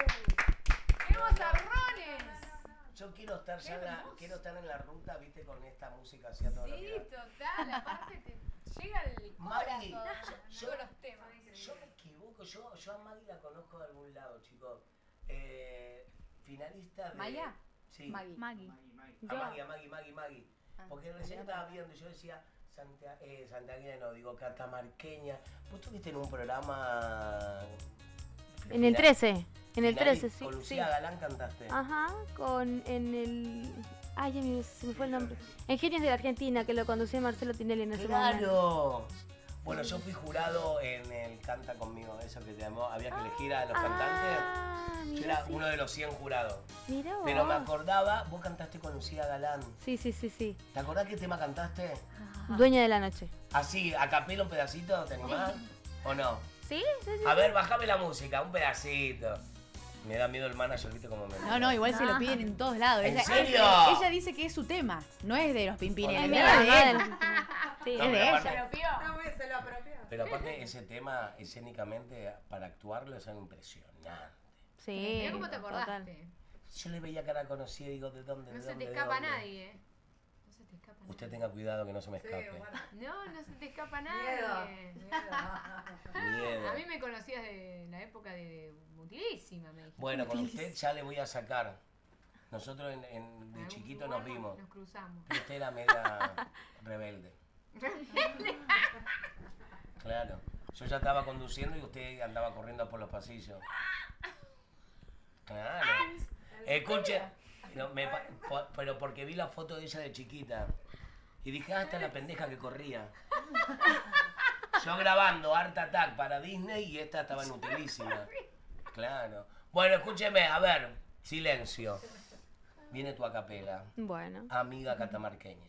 ¡Queremos arrones! Yo quiero estar ya quiero estar en la ruta, viste, con esta música así a toda Sí, velocidad. total, aparte te llega el Maggie, corazón, yo todos los temas. Yo me equivoco, yo a Maggie la conozco de algún lado, chicos. Finalista de... ¿Maya? Sí. Maggie. A Maggie. Porque recién estaba viendo, yo decía santiagueña, no, digo catamarqueña. Vos estuviste en un programa... En el 13. En el 13, sí. Con Lucía Galán cantaste. Ajá, en el... Ay, ya se me fue el nombre. En Genios de la Argentina, que lo conducía Marcelo Tinelli en ese momento. ¡Claro! Bueno, yo fui jurado en el Canta Conmigo, eso que se llamó, había que elegir a los cantantes. Yo era uno de los 100 jurados. Mira vos. Pero me acordaba, vos cantaste con Lucía Galán. Sí. ¿Te acordás qué tema cantaste? Dueña de la noche. Así, a capela un pedacito, ¿te animás? ¿O no? Sí. A ver, bajame la música, un pedacito. Me da miedo el manager, ¿viste cómo me... No, igual se lo piden en todos lados. ¿En ella, serio? Ella dice que es su tema, no es de los Pimpinela. Es Es mío, de él. Sí, No, es de pero ella. aparte- Se lo apropió. Pero aparte ese tema, escénicamente, para actuarlo es algo impresionante. Sí. Mirá cómo te acordaste. total. Yo le veía cara conocida y digo, ¿de dónde? No ¿De se dónde? te ¿De escapa dónde? nadie, No se te escapa nadie. Usted tenga cuidado que no se me escape. No se te escapa nadie. Miedo. A mí me conocías de la época de Mutilísima, me dijiste. Bueno, con usted ya le voy a sacar. Nosotros de chiquito nos vimos. Nos cruzamos. Pero usted era media rebelde. Claro. Yo ya estaba conduciendo y usted andaba corriendo por los pasillos. Claro. Escuche, pero porque vi la foto de ella de chiquita. Y dije, esta es la pendeja que corría. Yo grabando Art Attack para Disney y esta estaba en Utilísima. Claro. Bueno, escúcheme, a ver, silencio. Viene tu acapela. Bueno. Amiga catamarqueña.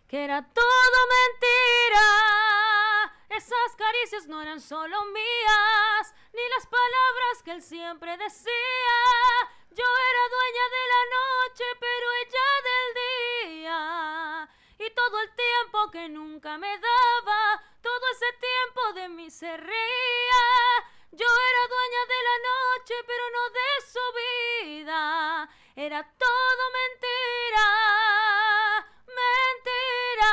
Que era todo mentira, Esas caricias no eran solo mías, ni las palabras que él siempre decía. Yo era dueña de la noche, pero ella del día. Y todo el tiempo que nunca me daba, todo ese tiempo de mí se reía. Yo era dueña de la noche, pero no de su vida. Era todo mentira, mentira.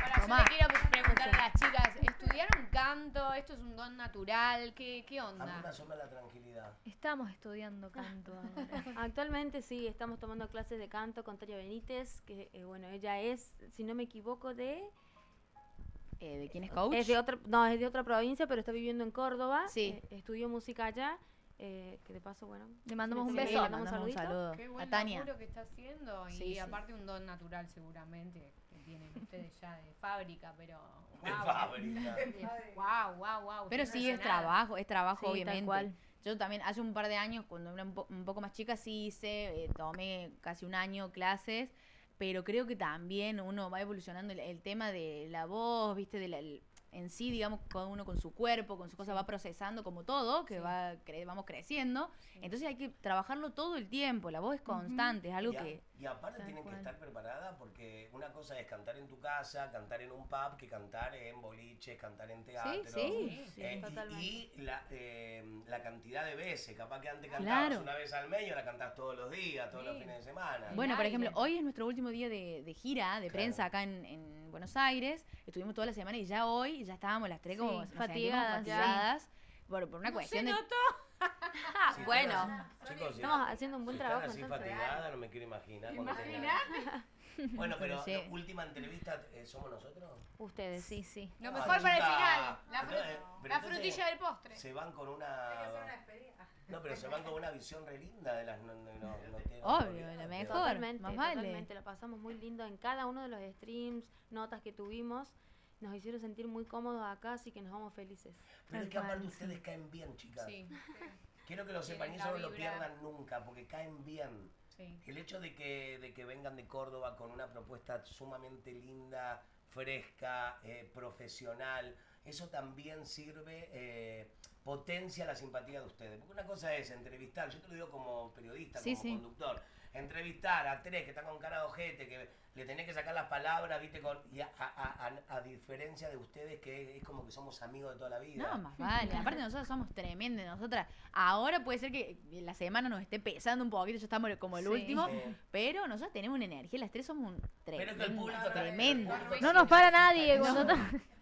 Ahora, yo le quiero preguntar a las chicas, ¿estudiaron canto? ¿Esto es un don natural? ¿Qué A mí me onda? asombra la tranquilidad. Estamos estudiando canto ahora. Actualmente sí, estamos tomando clases de canto con Taria Benítez, que bueno, ella es, si no me equivoco, ¿de quién es coach? es de otra provincia, pero está viviendo en Córdoba. Sí. Estudió música allá, que de paso, bueno. Le mandamos un sí, beso, le mandamos mandamos un saludito. saludo Qué buen a Tania. laburo que está haciendo y Sí, sí. aparte un don natural seguramente que tienen ustedes ya de fábrica, pero De fábrica. wow. Pero sí, es trabajo Sí, obviamente. tal cual. Yo también hace un par de años, cuando era un poco más chica, sí hice, tomé casi un año clases, pero creo que también uno va evolucionando el tema de la voz, viste, en sí, digamos, cada uno con su cuerpo, con sus cosas, va procesando como todo, que vamos creciendo. Entonces hay que trabajarlo todo el tiempo, la voz es constante, es algo que... Y aparte tienen que estar preparadas porque una cosa es cantar en tu casa, cantar en un pub, que cantar en boliches, cantar en teatro. Sí, y la cantidad de veces, capaz que antes cantabas una vez al mes y ahora cantás todos los días, todos los fines de semana. Bueno, por ejemplo, hoy es nuestro último día de gira, de prensa acá en Buenos Aires. Estuvimos toda la semana y ya hoy ya estábamos las tres como fatigadas por una cuestión de... Sí, Bueno, chicos, estamos haciendo un buen si trabajo. están así entonces. fatigadas, no me quiero imaginar. Bueno, pero la última entrevista, ¿somos nosotros? Ustedes. Sí. Lo mejor para el final, Pero la entonces frutilla del postre. Se van con una... No, pero se van con una visión re linda de las... Obvio, la mejor, Totalmente, más vale. totalmente. La pasamos muy lindo en cada uno de los streams, notas que tuvimos. Nos hicieron sentir muy cómodos acá, así que nos vamos felices. Pero es que aparte ustedes caen bien, chicas. Sí. Quiero que lo sepan y Tienen eso la no lo vibra. pierdan nunca, porque caen bien. Sí. El hecho de que vengan de Córdoba con una propuesta sumamente linda, fresca, profesional, eso también sirve, potencia la simpatía de ustedes. Porque una cosa es entrevistar, yo te lo digo como periodista, Sí, como sí. conductor, entrevistar a tres que están con cara de ojete, que le tenés que sacar las palabras, viste, a diferencia de ustedes que es como que somos amigos de toda la vida. No, más vale. Aparte nosotros somos tremendos. Nosotras, ahora puede ser que la semana nos esté pesando un poquito, ya estamos como el último, pero nosotros tenemos una energía, las tres somos Pero que el público tremendo. No nos para nadie.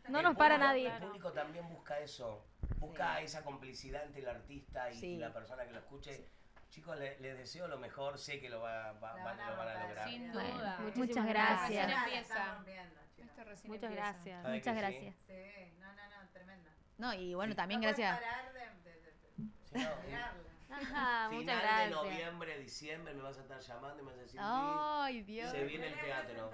No nos para nadie. El público también busca eso, busca esa complicidad entre el artista y la persona que lo escuche. Chicos, les deseo lo mejor, sé que lo van a lograr. Sin duda. Muchas gracias. Recién empieza. Esto recién Muchas empieza. gracias. ¿Sabe Muchas que sí? gracias. Sí, no, tremenda. No, y bueno, también No puedes gracias. parar de Sí, no, mirarla. Ajá, muchas final gracias. de noviembre, diciembre, me vas a estar llamando y me vas a decir, Ay, Dios. se viene el teatro.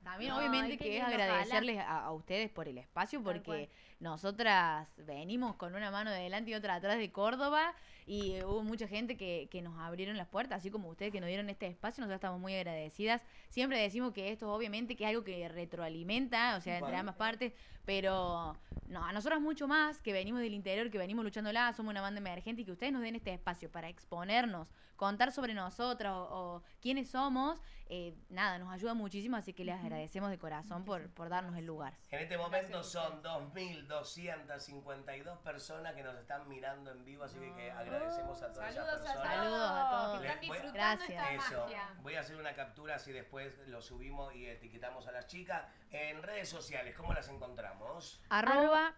También Ay, obviamente qué que es lindo, agradecerles a ustedes por el espacio, Tal porque cual. nosotras venimos con una mano delante y otra atrás de Córdoba y hubo mucha gente que nos abrieron las puertas, así como ustedes que nos dieron este espacio, nosotros estamos muy agradecidas. Siempre decimos que esto obviamente que es algo que retroalimenta, o sea, entre ambas partes, pero no, a nosotros mucho más, que venimos del interior, que venimos luchándola, somos una banda emergente y que ustedes nos den este espacio para exponernos, contar sobre nosotras o quiénes somos, nada, nos ayuda muchísimo, así que les agradecemos de corazón por darnos el lugar. En este momento son 2.252 personas que nos están mirando en vivo, así que agradecemos a todas esas personas. Saludos a todos. Que están Les voy- disfrutando Gracias. esta Eso, magia. voy a hacer una captura así después lo subimos y etiquetamos a las chicas. En redes sociales, ¿cómo las encontramos? Arroba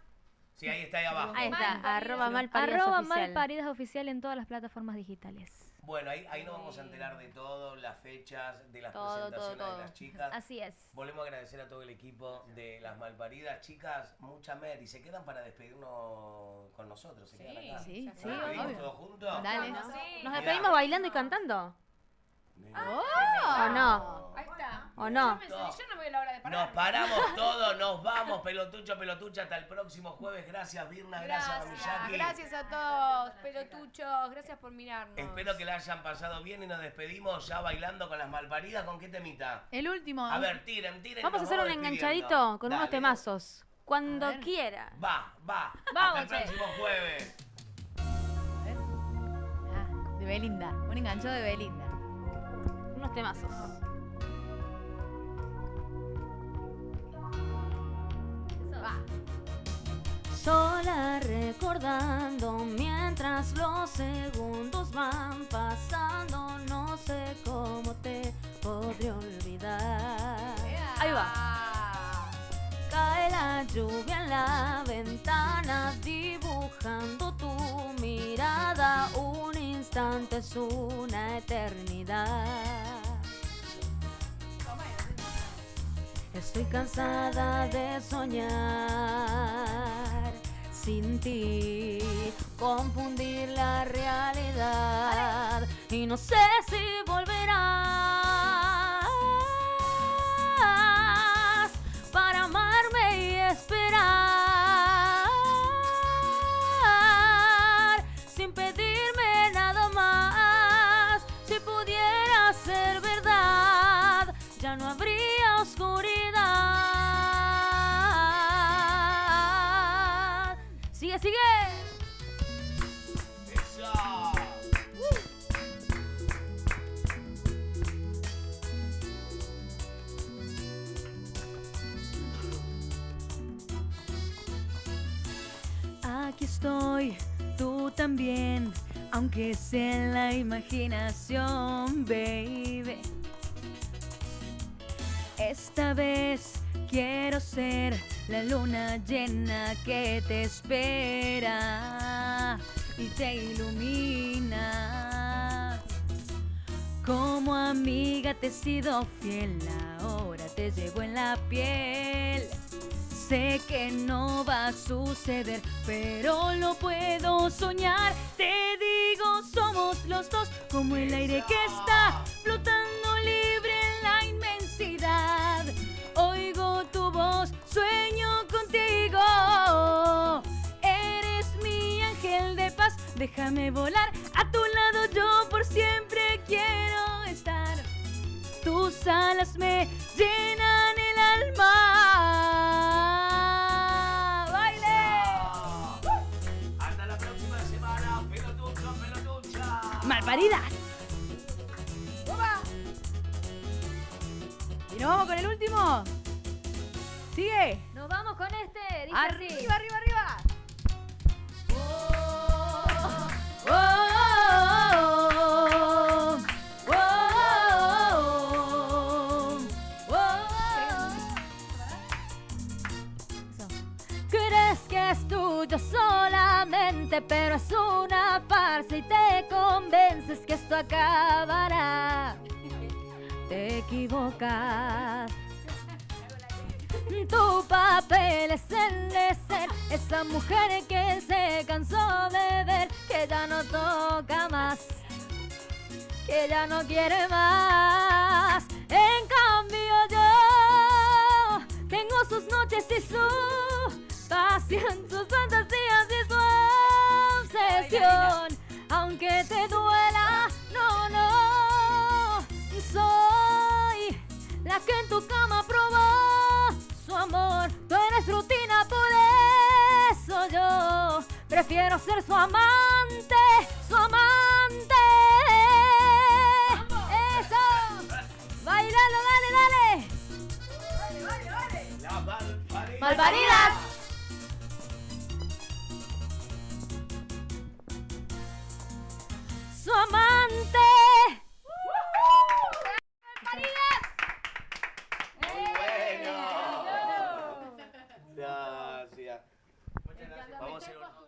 Sí, ahí está, ahí abajo. Ahí está, Malparidas. arroba malparidas Arroba oficial. Malparidas Oficial en todas las plataformas digitales. Bueno, ahí nos vamos a enterar de todo, las fechas, de las Todo, presentaciones todo. de las chicas. Así es. Volvemos a agradecer a todo el equipo de Las Malparidas. Chicas, mucha mer. ¿Y se quedan para despedirnos con nosotros? ¿Se quedan acá? Sí, ¿Nos sí, despedimos obvio. todos juntos? Dale. Sí. Nos despedimos bailando y cantando. ¿O no? Ahí está. ¿O no? Yo no me veo la hora de parar. Nos paramos todos, nos vamos, pelotucho, pelotucha, hasta el próximo jueves. Gracias, Virna, gracias, Miyaki. Gracias a todos, pelotuchos. Gracias por mirarnos. Espero que la hayan pasado bien y nos despedimos ya bailando con las malparidas. ¿Con qué temita? El último. A ver, tiren. Vamos a hacer un enganchadito con unos temazos. Cuando quiera. Va. Vamos, hasta el próximo jueves. De Belinda. Un engancho de Belinda. Unos temazos. Sola recordando mientras los segundos van pasando, no sé cómo te podré olvidar. Ahí va. Cae la lluvia en la ventana dibujando tu mirada, un instante es una eternidad. Estoy cansada de soñar sin ti, confundir la realidad y no sé si volverás para amarme y esperar sin pedirme nada más. Si pudiera ser verdad, ya no habría oscuridad. Sigue, sigue. Eso. Aquí estoy, tú también, aunque sea en la imaginación, baby. Esta vez quiero ser la luna llena que te espera y te ilumina. Como amiga te he sido fiel, ahora te llevo en la piel. Sé que no va a suceder, pero lo puedo soñar. Te digo, somos los dos como el aire que está flotando libre en la inmensidad. Oigo tu voz, sueño contigo. Eres mi ángel de paz, déjame volar. A tu lado yo por siempre quiero estar. Tus alas me llenan el alma. ¡Baile! Hasta la próxima semana, pelotucho, pelotucha. Malparidas. ¿Y nos vamos con el último? ¿Sigue? Nos vamos con este. Dice Arriba, así. arriba, arriba. Oh, oh, crees que es tuyo solamente, pero es una farsa y te convences que esto acabará. Te equivocas. Tu papel es el de ser esa mujer que se cansó de ver, que ya no toca más, que ya no quiere más. En cambio yo tengo sus noches y su pasión, sus fantasías y su obsesión. Aunque te duela, no, no, soy la que en tu cama probó su amor. Tú eres rutina, por eso yo prefiero ser su amante, su amante. ¡Eso! ¡Bailalo, dale, dale! La malparida. ¡Malparidas! ¡Su amante! Gracias. Vamos a hacer un...